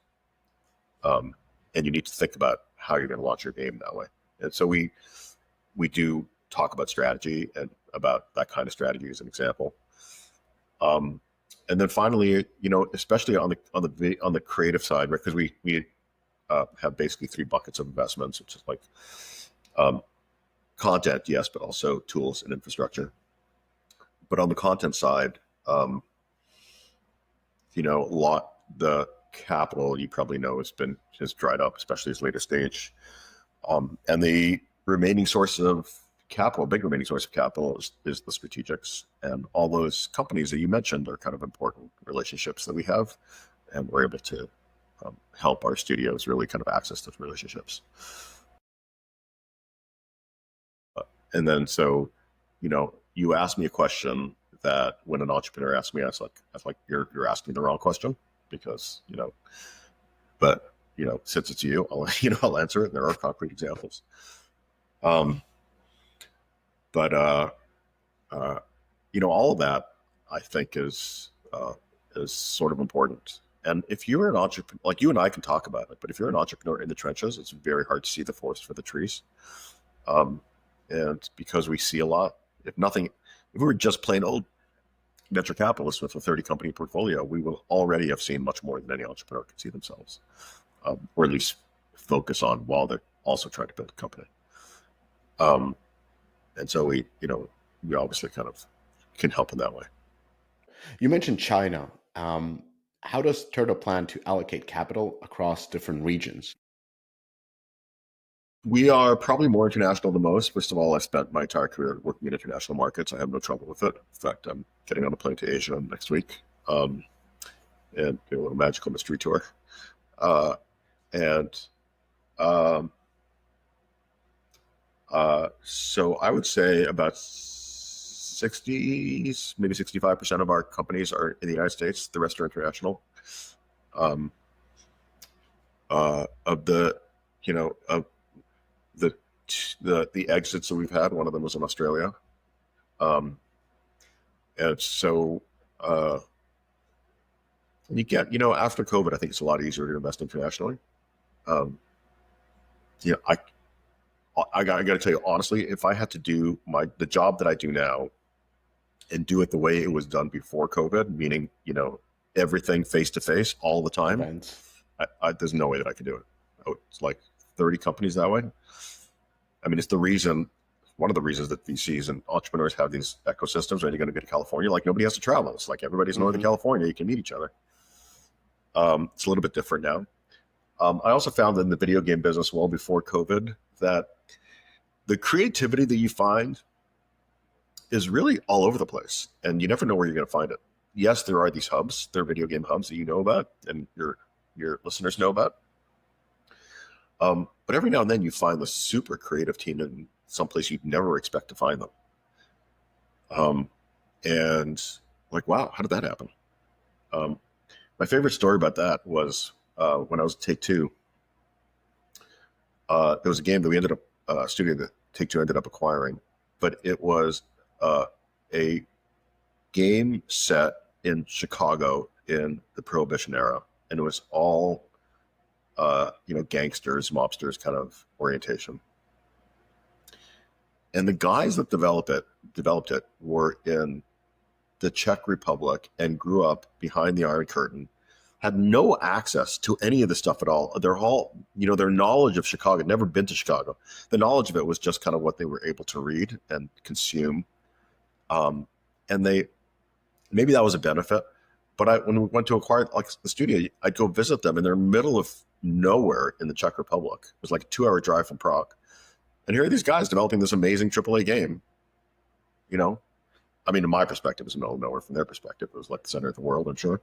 And you need to think about how you're going to launch your game that way. And so we do talk about strategy and about that kind of strategy as an example. And then finally, especially on the creative side, right? Because we have basically 3 buckets of investments, which is like content, yes, but also tools and infrastructure. But on the content side, the capital, you probably know, has dried up, especially as later stage. And the remaining source of capital, big remaining source of capital is the strategics. And all those companies that you mentioned are kind of important relationships that we have. And we're able to help our studios really kind of access those relationships. And then, so, you asked me a question that when an entrepreneur asks me, I was like, you're asking the wrong question, because, but, since it's you, I'll answer it. And there are concrete examples. But all of that, I think, is sort of important. And if you're an entrepreneur, like you and I can talk about it, but if you're an entrepreneur in the trenches, it's very hard to see the forest for the trees. And because we see a lot, if we were just plain old venture capitalists with a 30 company portfolio, we will already have seen much more than any entrepreneur can see themselves, or at least focus on while they're also trying to build a company. And so we obviously kind of can help in that way. You mentioned China. How does Tirta plan to allocate capital across different regions? We are probably more international than most. First of all, I spent my entire career working in international markets. I have no trouble with it. In fact, I'm getting on a plane to Asia next week, and do a little magical mystery tour. So I would say about 60, maybe 65% of our companies are in the United States. The rest are international. Of the exits that we've had, one of them was in Australia. And so And you get, after COVID, I think it's a lot easier to invest internationally. Um, I got to tell you honestly, if I had to do the job that I do now and do it the way it was done before COVID, meaning everything face to face all the time, Events. there's no way that I could do it. Oh, it's like 30 companies that way. I mean, it's one of the reasons that VCs and entrepreneurs have these ecosystems. When you're going to go to California, like nobody has to travel. It's like everybody's in Northern California. You can meet each other. It's a little bit different now. I also found that in the video game business, well before COVID, that the creativity that you find is really all over the place, and you never know where you're going to find it. Yes, there are these hubs. There are video game hubs that you know about, and your listeners know about. But every now and then you find the super creative team in someplace you'd never expect to find them. And like, wow, how did that happen? My favorite story about that was when I was at Take-Two. There was a game that we ended up, studio that Take-Two ended up acquiring, but it was a game set in Chicago in the Prohibition era, and it was all gangsters, mobsters kind of orientation. And the guys that developed it were in the Czech Republic and grew up behind the Iron Curtain, had no access to any of the stuff at all. They're all, their knowledge of Chicago, had never been to Chicago. The knowledge of it was just kind of what they were able to read and consume. And maybe that was a benefit. But when we went to acquire the studio, I'd go visit them, and they're in the middle of nowhere in the Czech Republic. It was like a 2-hour drive from Prague. And here are these guys developing this amazing AAA game. I mean, in my perspective, it was in the middle of nowhere. From their perspective, it was like the center of the world, I'm sure.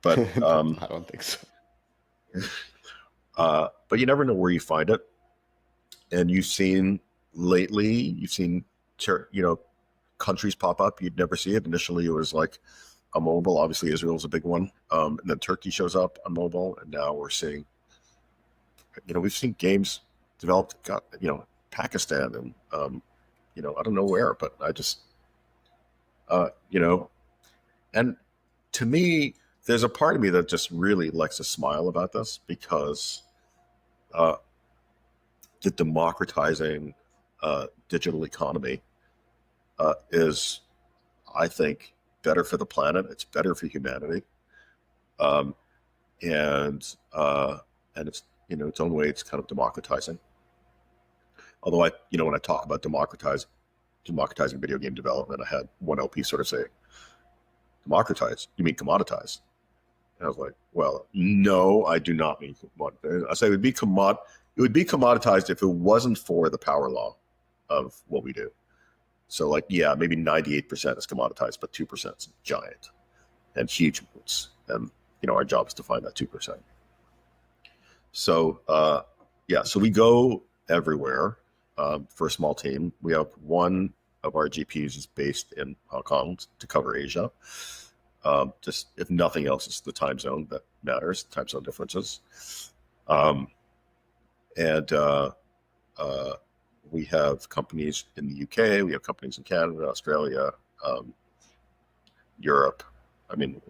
But I don't think so. But you never know where you find it. And you've seen countries pop up. You'd never see it. Initially, it was like a mobile. Obviously, Israel's a big one. And then Turkey shows up on mobile. And now we're seeing, we've seen games developed, Pakistan and, I don't know where, but I just, and to me, there's a part of me that just really likes to smile about this, because the democratizing digital economy is, I think, better for the planet. It's better for humanity, and it's its own way. It's kind of democratizing. Although when I talk about democratizing video game development, I had one LP sort of say, "Democratize? You mean commoditize?" And I was like, "Well, no, I do not mean commoditize. I say it would be commoditized if it wasn't for the power law of what we do. So, maybe 98% is commoditized, but 2% is giant and huge moves. And our job is to find that 2%. So, so we go everywhere for a small team. We have one of our GPs is based in Hong Kong to cover Asia. Just if nothing else, it's the time zone that matters, time zone differences. We have companies in the UK, we have companies in Canada, Australia, Europe. I mean,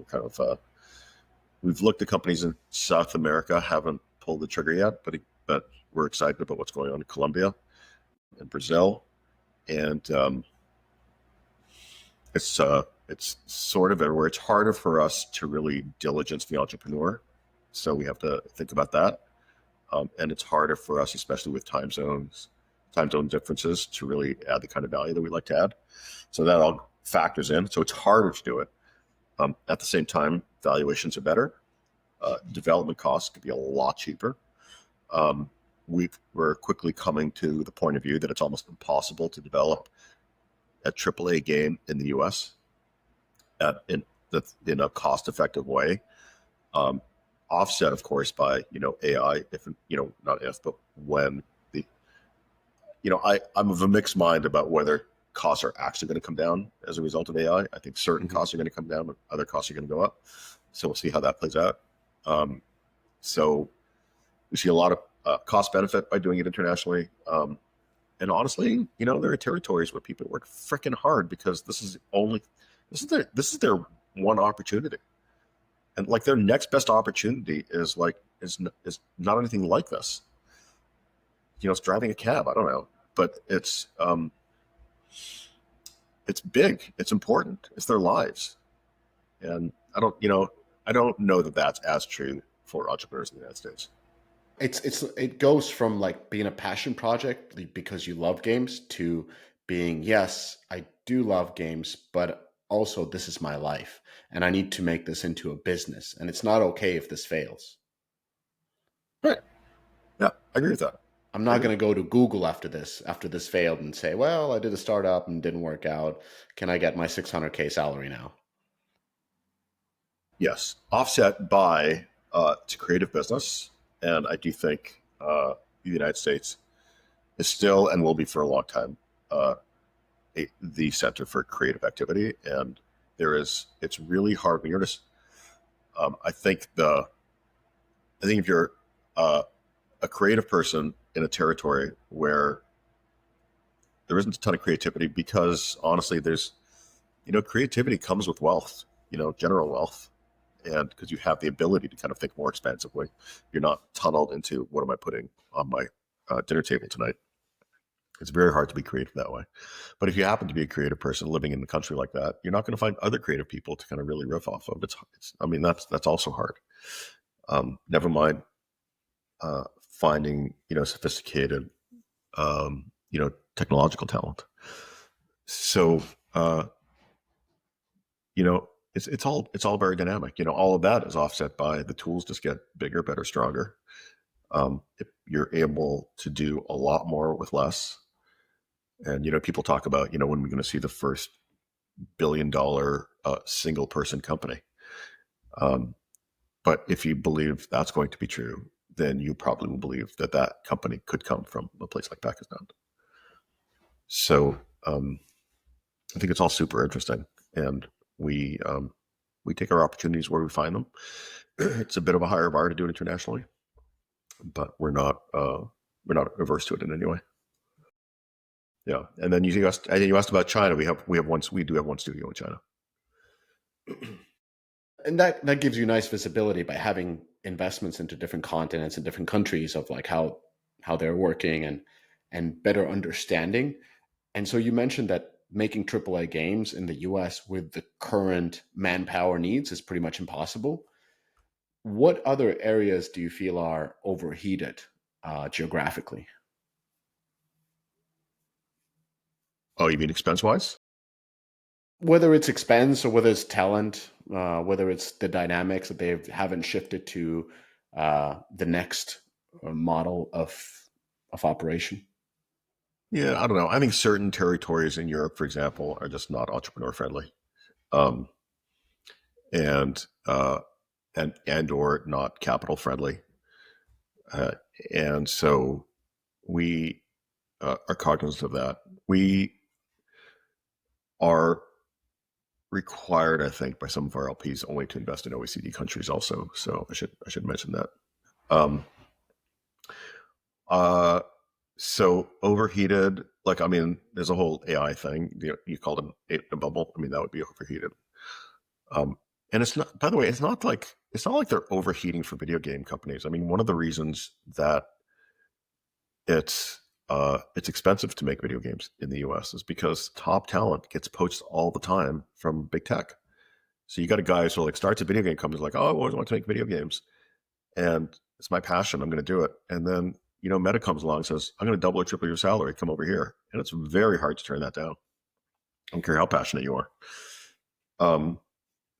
we've looked at companies in South America, haven't pulled the trigger yet, but we're excited about what's going on in Colombia and Brazil. And it's sort of everywhere. It's harder for us to really diligence the entrepreneur, so we have to think about that. And it's harder for us, especially with time zone differences, to really add the kind of value that we like to add. So that all factors in. So it's harder to do it. At the same time, valuations are better. Development costs could be a lot cheaper. We're quickly coming to the point of view that it's almost impossible to develop a AAA game in the U.S. in a cost-effective way. Offset, of course, by AI. But when I'm of a mixed mind about whether costs are actually going to come down as a result of AI. I think certain costs are going to come down, but other costs are going to go up. So we'll see how that plays out. So we see a lot of cost benefit by doing it internationally. And honestly, there are territories where people work freaking hard because this is their one opportunity. and like their next best opportunity is not anything like this. It's driving a cab. I don't know, but it's big. It's important. It's their lives, and I don't know that that's as true for entrepreneurs in the United States. It goes from like being a passion project because you love games to being, yes, I do love games, but also this is my life and I need to make this into a business, and it's not okay if this fails. Right. Yeah, I agree with that. I'm not going to go to Google after this failed and say, well, I did a startup and didn't work out. Can I get my 600K salary now? Yes. Offset by it's a creative business. And I do think the United States is still and will be for a long time the center for creative activity. And it's really hard when you're just, I think if you're a creative person in a territory where there isn't a ton of creativity, because honestly, creativity comes with wealth, general wealth. And because you have the ability to kind of think more expansively, you're not tunneled into what am I putting on my dinner table tonight. It's very hard to be creative that way. But if you happen to be a creative person living in the country like that, you're not going to find other creative people to kind of really riff off of. That's also hard. Never mind finding sophisticated technological talent. So it's all very dynamic. All of that is offset by the tools just get bigger, better, stronger. If you're able to do a lot more with less. And people talk about when we're going to see the first $1 billion single person company. But if you believe that's going to be true, then you probably will believe that company could come from a place like Pakistan. So I think it's all super interesting, and we take our opportunities where we find them. It's a bit of a higher bar to do it internationally, but we're not averse to it in any way. Yeah, and then you asked about China. We do have one studio in China, and that gives you nice visibility by having investments into different continents and different countries of like how they're working and better understanding. And so you mentioned that making AAA games in the US with the current manpower needs is pretty much impossible. What other areas do you feel are overheated geographically? Oh, you mean expense-wise? Whether it's expense or whether it's talent, whether it's the dynamics that they haven't shifted to the next model of operation. Yeah, I don't know. I think certain territories in Europe, for example, are just not entrepreneur friendly, and or not capital friendly, and so we are cognizant of that. We are required, I think, by some of our LPs only to invest in OECD countries also. So I should mention that. So overheated, there's a whole AI thing. You called it a bubble. That would be overheated. And it's not, by the way, it's not like they're overheating for video game companies. One of the reasons that it's expensive to make video games in the US is because top talent gets poached all the time from big tech. So you got a guy who starts a video game company, like, oh, I always want to make video games, and it's my passion, I'm going to do it. And then Meta comes along and says, I'm going to double or triple your salary, come over here. And it's very hard to turn that down. I don't care how passionate you are.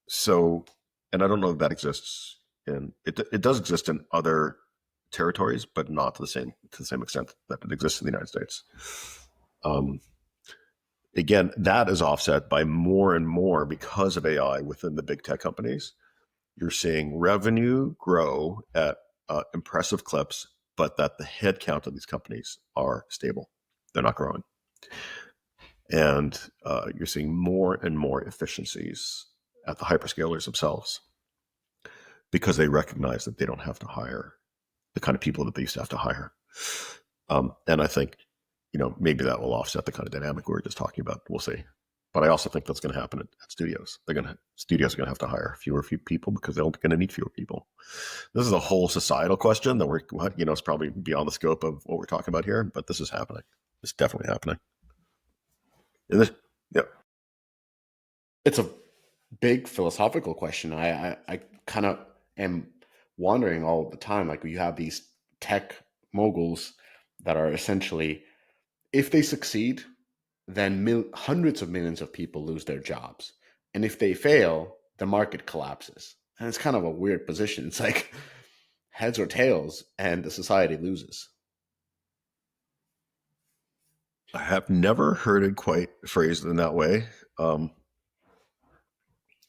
So, and I don't know if that exists it does exist in other territories, but not to the same extent that it exists in the United States. Again, that is offset by more and more, because of AI within the big tech companies. You're seeing revenue grow at impressive clips, but that the headcount of these companies are stable. They're not growing. And you're seeing more and more efficiencies at the hyperscalers themselves, because they recognize that they don't have to hire the kind of people that they used to have to hire. And I think, maybe that will offset the kind of dynamic we were just talking about. We'll see. But I also think that's going to happen at studios. Studios are going to have to hire few people because they're going to need fewer people. This is a whole societal question that it's probably beyond the scope of what we're talking about here, but this is happening. It's definitely happening. Yeah. It's a big philosophical question. I kind of am wondering all the time, like, you have these tech moguls that are essentially, if they succeed, then hundreds of millions of people lose their jobs. And if they fail, the market collapses. And it's kind of a weird position. It's like heads or tails, and the society loses. I have never heard it quite phrased in that way. Got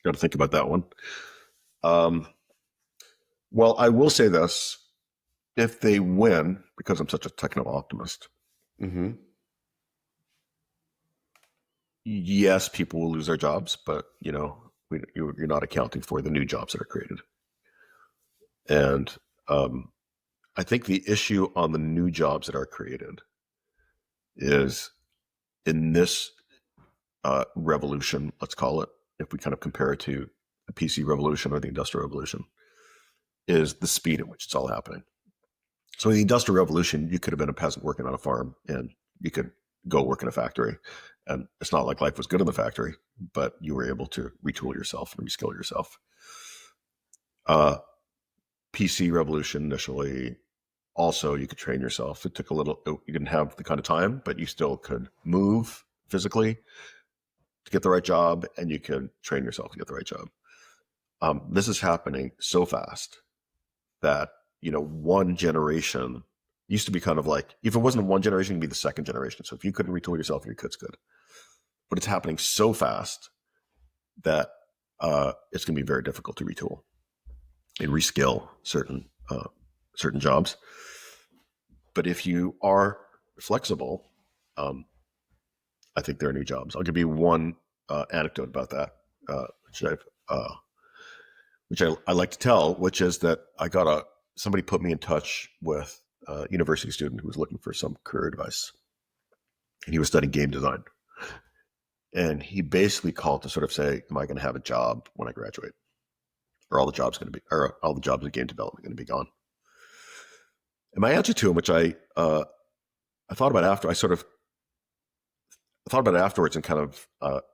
to think about that one. Well, I will say this. If they win, because I'm such a technical optimist, Mm-hmm. yes, people will lose their jobs, but you're not accounting for the new jobs that are created. And I think the issue on the new jobs that are created is in this revolution, let's call it, if we kind of compare it to the PC revolution or the industrial revolution, is the speed at which it's all happening. So in the industrial revolution, you could have been a peasant working on a farm and you could go work in a factory. And it's not like life was good in the factory, but you were able to retool yourself and reskill yourself. PC revolution initially, also you could train yourself. It took you didn't have the kind of time, but you still could move physically to get the right job, and you could train yourself to get the right job. This is happening so fast that, one generation used to be kind of like, if it wasn't one generation, it'd be the second generation. So if you couldn't retool yourself, your kids could. But it's happening so fast that it's going to be very difficult to retool and reskill certain jobs. But if you are flexible, I think there are new jobs. I'll give you one anecdote about that, which I like to tell, which is that somebody put me in touch with a university student who was looking for some career advice, and he was studying game design. And he basically called to sort of say, am I going to have a job when I graduate? Or all the jobs in game development going to be gone? And my answer to him, which I thought about afterwards and kind of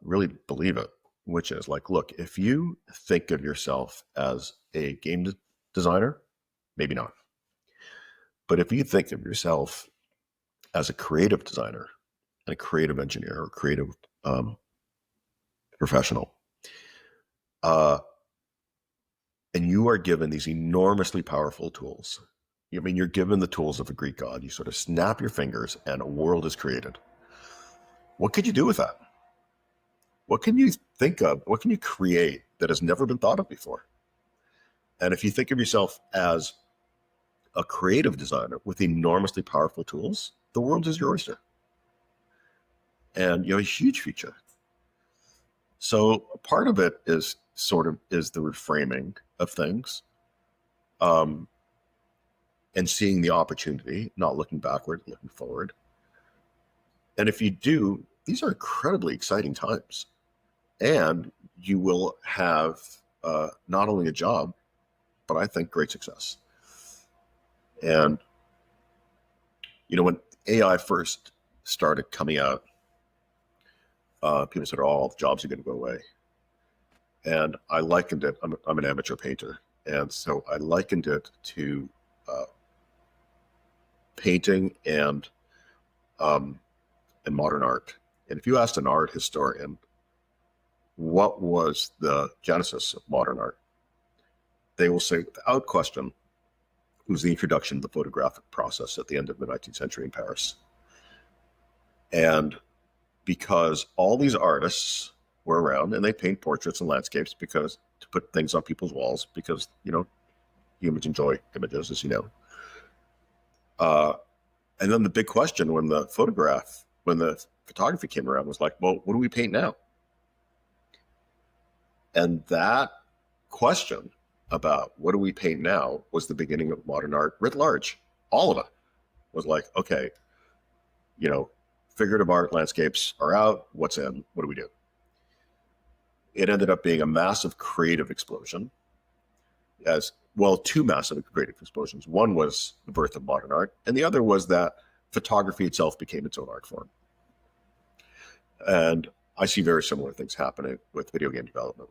really believe it, which is like, look, if you think of yourself as a game designer, maybe not. But if you think of yourself as a creative designer and a creative engineer or creative professional, and you are given these enormously powerful tools. I mean, you're given the tools of a Greek god. You sort of snap your fingers and a world is created. What could you do with that? What can you think of? What can you create that has never been thought of before? And if you think of yourself as a creative designer with enormously powerful tools, the world is your oyster. And you have a huge future. So part of it is the reframing of things, and seeing the opportunity, not looking backward, looking forward. And if you do, these are incredibly exciting times. And you will have not only a job, but I think great success. And, when AI first started coming out, people said, oh, all the jobs are going to go away. And I likened it, I'm an amateur painter. And so I likened it to painting and modern art. And if you asked an art historian, what was the genesis of modern art? They will say, without question, it was the introduction of the photographic process at the end of the 19th century in Paris. And because all these artists were around and they paint portraits and landscapes to put things on people's walls, because, humans enjoy images, as you know. And then the big question when the photography came around was like, well, what do we paint now? And that question about what do we paint now was the beginning of modern art writ large. All of it was like, okay, figurative art, landscapes are out. What's in? What do we do? it ended up being a massive creative explosion. As well, two massive creative explosions. One was the birth of modern art, and the other was that photography itself became its own art form. And I see very similar things happening with video game development.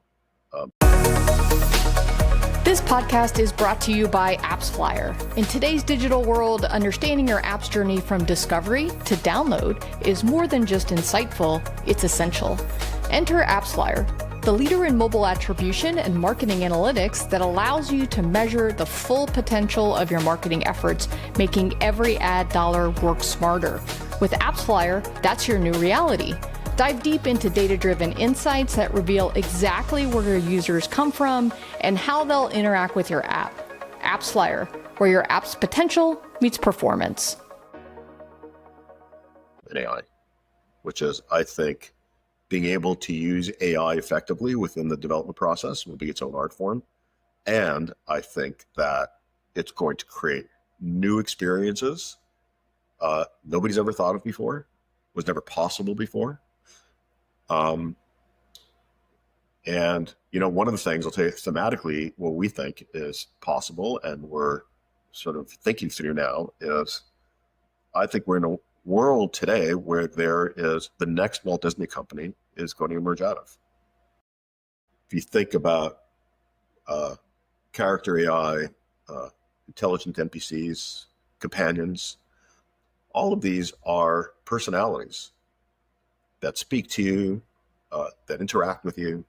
This podcast is brought to you by AppsFlyer. In today's digital world, understanding your app's journey from discovery to download is more than just insightful, it's essential. Enter AppsFlyer, the leader in mobile attribution and marketing analytics that allows you to measure the full potential of your marketing efforts, making every ad dollar work smarter. With AppsFlyer, that's your new reality. Dive deep into data-driven insights that reveal exactly where your users come from and how they'll interact with your app. AppsFlyer, where your app's potential meets performance. In AI, which is, I think, being able to use AI effectively within the development process will be its own art form. And I think that it's going to create new experiences nobody's ever thought of before, was never possible before. And, one of the things I'll tell you thematically, what we think is possible and we're sort of thinking through now is, I think we're in a world today where there is the next Walt Disney company is going to emerge out of. If you think about character AI, intelligent NPCs, companions, all of these are personalities that speak to you, that interact with you.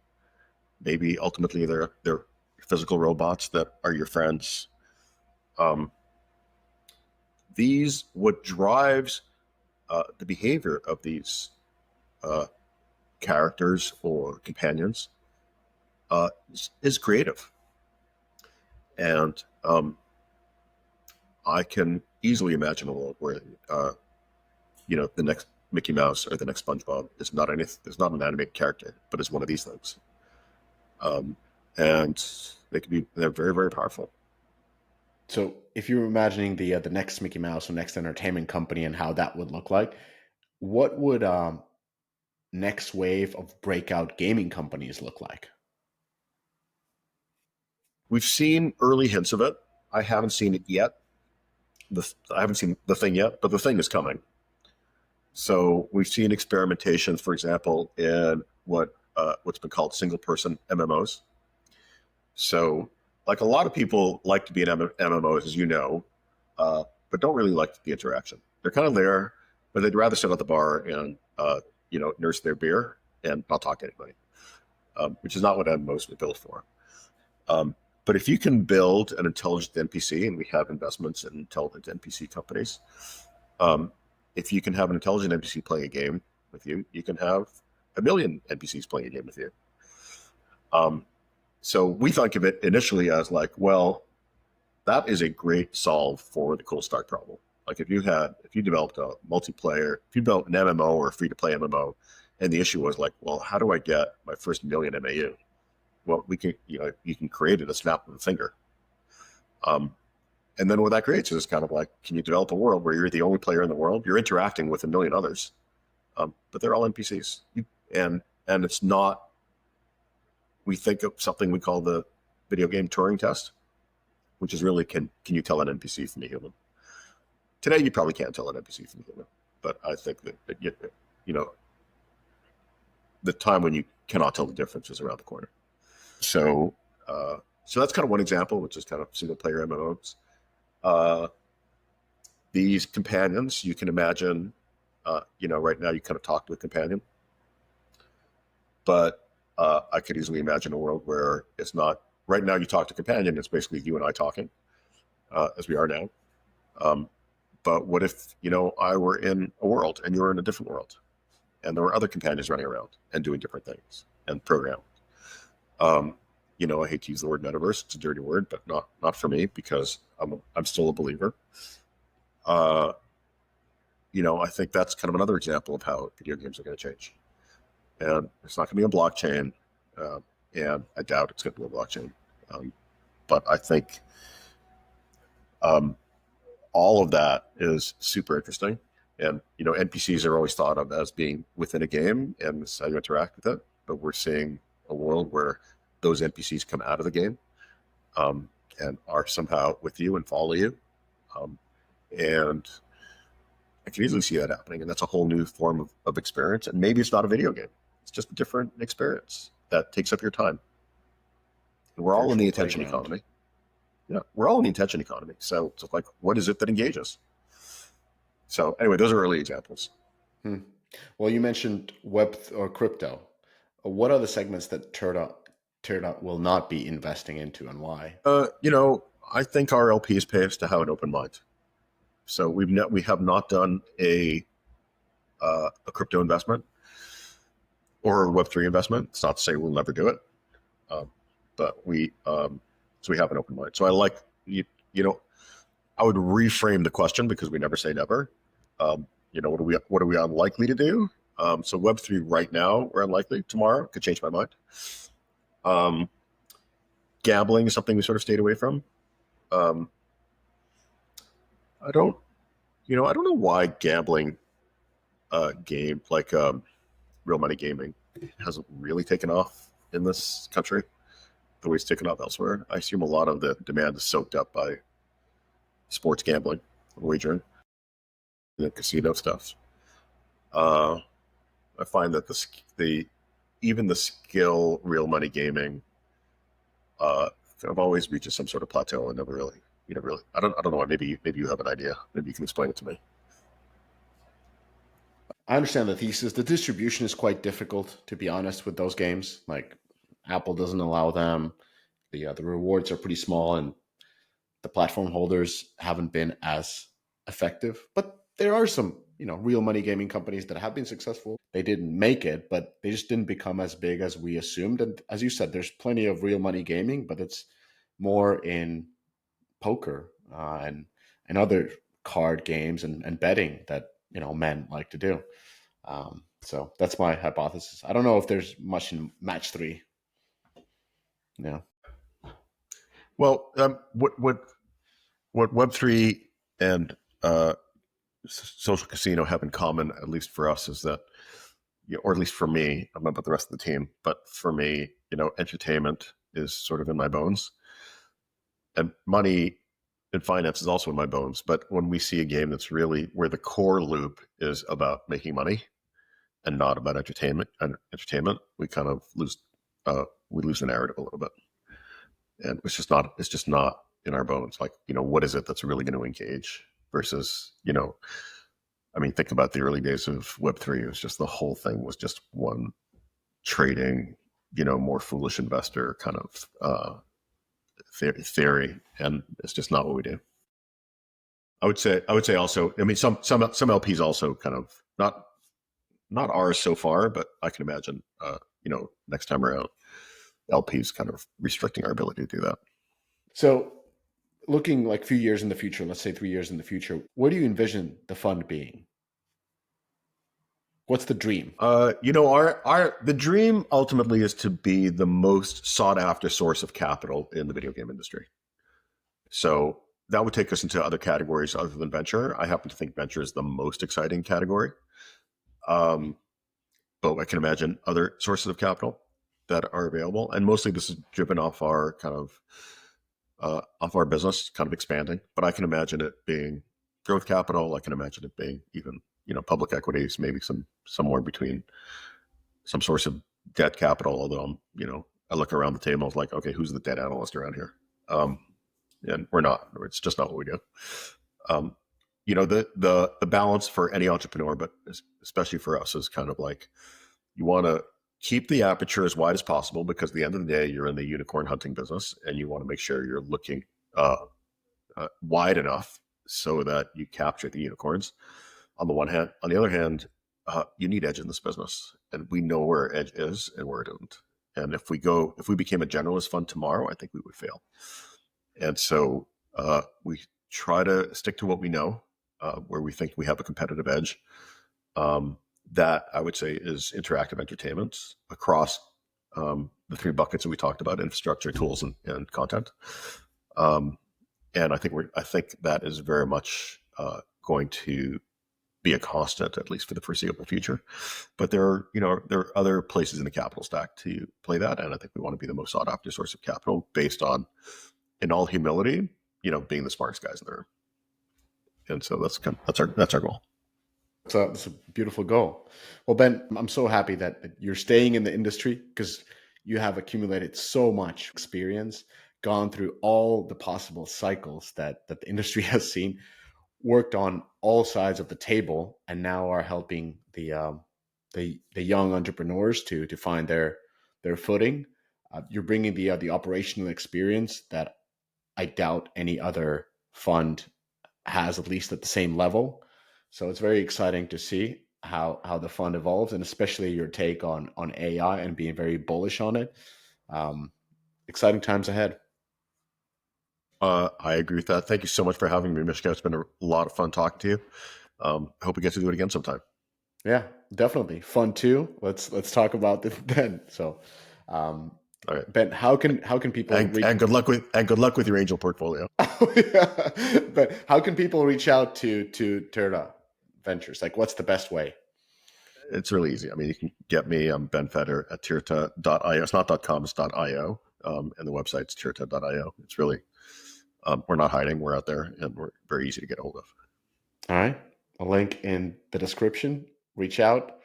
Maybe ultimately they're physical robots that are your friends. What drives the behavior of these characters or companions is creative. And I can easily imagine a world where, the next Mickey Mouse or the next SpongeBob is not an animated character, but it's one of these things. And they're very, very powerful. So if you were imagining the next Mickey Mouse or next entertainment company and how that would look like, what would next wave of breakout gaming companies look like? We've seen early hints of it. I haven't seen it yet. I haven't seen the thing yet, but the thing is coming. So we've seen experimentations, for example, in what's been called single-person MMOs. So, like a lot of people like to be in MMOs, as you know, but don't really like the interaction. They're kind of there, but they'd rather sit at the bar and nurse their beer and not talk to anybody, which is not what MMOs were built for. But if you can build an intelligent NPC, and we have investments in intelligent NPC companies, if you can have an intelligent NPC playing a game with you, you can have 1 million NPCs playing a game with you. So we think of it initially as like, well, that is a great solve for the cold start problem. Like if you developed a multiplayer, if you built an MMO or a free-to-play MMO, and the issue was like, well, how do I get my first 1 million MAU? Well, you can create it at a snap of a finger. And then what that creates is kind of like, can you develop a world where you're the only player in the world? You're interacting with 1 million others, but they're all NPCs. And it's not, we think of something we call the video game Turing test, which is really, can you tell an NPC from a human? Today, you probably can't tell an NPC from a human, but I think that the time when you cannot tell the difference is around the corner. So that's kind of one example, which is kind of single player MMOs. These companions, you can imagine, right now you kind of talk to a companion, but I could easily imagine a world where it's not, right now you talk to a companion, it's basically you and I talking, as we are now. But what if, I were in a world and you were in a different world and there were other companions running around and doing different things and programming? I hate to use the word metaverse. It's a dirty word, but not for me, because I'm still a believer. I think that's kind of another example of how video games are going to change. And it's not going to be a blockchain, and I doubt it's going to be a blockchain. But I think all of that is super interesting. And, NPCs are always thought of as being within a game, and this is how you interact with it. But we're seeing a world where those NPCs come out of the game and are somehow with you and follow you. And I can easily see that happening. And that's a whole new form of experience. And maybe it's not a video game. It's just a different experience that takes up your time. And we're all in the attention economy. Yeah, we're all in the attention economy. So it's like, what is it that engages? So anyway, those are early examples. Well, you mentioned web or crypto. What are the segments that Tirta will not be investing into, and why? I think our LPs pay us to have an open mind. So we have not done a crypto investment or a Web3 investment. It's not to say we'll never do it, but we have an open mind. So I like I would reframe the question, because we never say never. What are we unlikely to do? So Web3 right now, we're unlikely. Tomorrow could change my mind. Gambling is something we sort of stayed away from. I don't know why gambling game like real money gaming hasn't really taken off in this country the way it's taken off elsewhere. I assume a lot of the demand is soaked up by sports gambling, wagering, the casino stuff. I find that even the skill real money gaming kind of always reaches some sort of plateau and never really. I don't know why. Maybe you have an idea. Maybe you can explain it to me. I understand the thesis. The distribution is quite difficult, to be honest, with those games. Like Apple doesn't allow them. The rewards are pretty small, and the platform holders haven't been as effective. But there are some, real money gaming companies that have been successful. They didn't make it, but they just didn't become as big as we assumed. And as you said, there's plenty of real money gaming, but it's more in poker and other card games and betting that men like to do. So that's my hypothesis. I don't know if there's much in match 3. Yeah. Well, what Web3 and social casino have in common, at least for us, is that, or at least for me, I don't know about the rest of the team, but for me, entertainment is sort of in my bones, and money and finance is also in my bones. But when we see a game that's really where the core loop is about making money and not about entertainment, we kind of lose the narrative a little bit, and it's just not in our bones. Like, what is it that's really going to engage versus, think about the early days of Web3. It was just, the whole thing was just one trading, more foolish investor kind of theory, and it's just not what we do. I would say also, some LPs also kind of not ours so far, but I can imagine next time around LPs kind of restricting our ability to do that. So looking like a few years in the future, let's say 3 years in the future, where do you envision the fund being? What's the dream? The dream ultimately is to be the most sought after source of capital in the video game industry. So that would take us into other categories other than venture. I happen to think venture is the most exciting category. But I can imagine other sources of capital that are available. And mostly this is driven off our kind of, off our business kind of expanding. But I can imagine it being growth capital. I can imagine it being even, public equities, maybe somewhere between some source of debt capital. Although I look around the table, I was like, okay, who's the debt analyst around here? And we're not. It's just not what we do. The balance for any entrepreneur, but especially for us, is kind of like, you want to keep the aperture as wide as possible, because at the end of the day, you're in the unicorn hunting business, and you want to make sure you're looking wide enough so that you capture the unicorns on the one hand. On the other hand, you need edge in this business, and we know where edge is and where it isn't. And if we became a generalist fund tomorrow, I think we would fail. And so we try to stick to what we know, where we think we have a competitive edge. That I would say is interactive entertainment across the 3 buckets that we talked about: infrastructure, tools, and content. And I think that is very much going to be a constant, at least for the foreseeable future. But there are other places in the capital stack to play that, and I think we want to be the most sought after source of capital, based on, in all humility, being the smartest guys in the room. And so that's our goal. It's a beautiful goal. Well, Ben, I'm so happy that you're staying in the industry, because you have accumulated so much experience, gone through all the possible cycles that the industry has seen, worked on all sides of the table, and now are helping the young entrepreneurs to find their footing. You're bringing the operational experience that I doubt any other fund has, at least at the same level. So it's very exciting to see how the fund evolves, and especially your take on AI and being very bullish on it. Exciting times ahead. I agree with that. Thank you so much for having me, Michigan. It's been a lot of fun talking to you. I hope we get to do it again sometime. Yeah, definitely. Fun too. Let's talk about this then. So, all right. Ben, how can people and good luck with your angel portfolio. But how can people reach out to Tirta Ventures? Like, what's the best way? It's really easy. I mean, you can get me. I'm Ben Feder at tirta.io. It's not .com, it's .io. And the website's tirta.io. It's really, we're not hiding. We're out there, and we're very easy to get a hold of. All right. A link in the description. Reach out.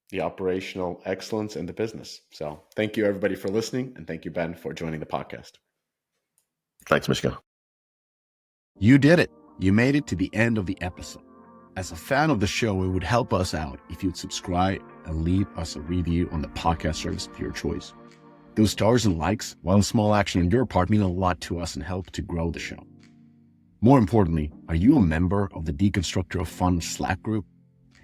The operational excellence in the business. So thank you, everybody, for listening. And thank you, Ben, for joining the podcast. Thanks, Michigan. You did it. You made it to the end of the episode. As a fan of the show, it would help us out if you'd subscribe and leave us a review on the podcast service of your choice. Those stars and likes, while a small action on your part, mean a lot to us and help to grow the show. More importantly, are you a member of the Deconstructor of Fun Slack group?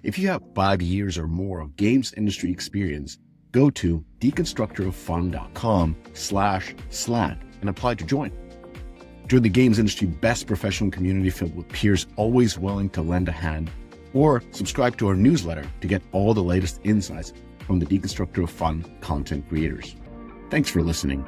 If you have 5 years or more of games industry experience, go to deconstructoroffun.com/Slack and apply to join. Join the games industry best professional community filled with peers always willing to lend a hand, or subscribe to our newsletter to get all the latest insights from the Deconstructor of Fun content creators. Thanks for listening.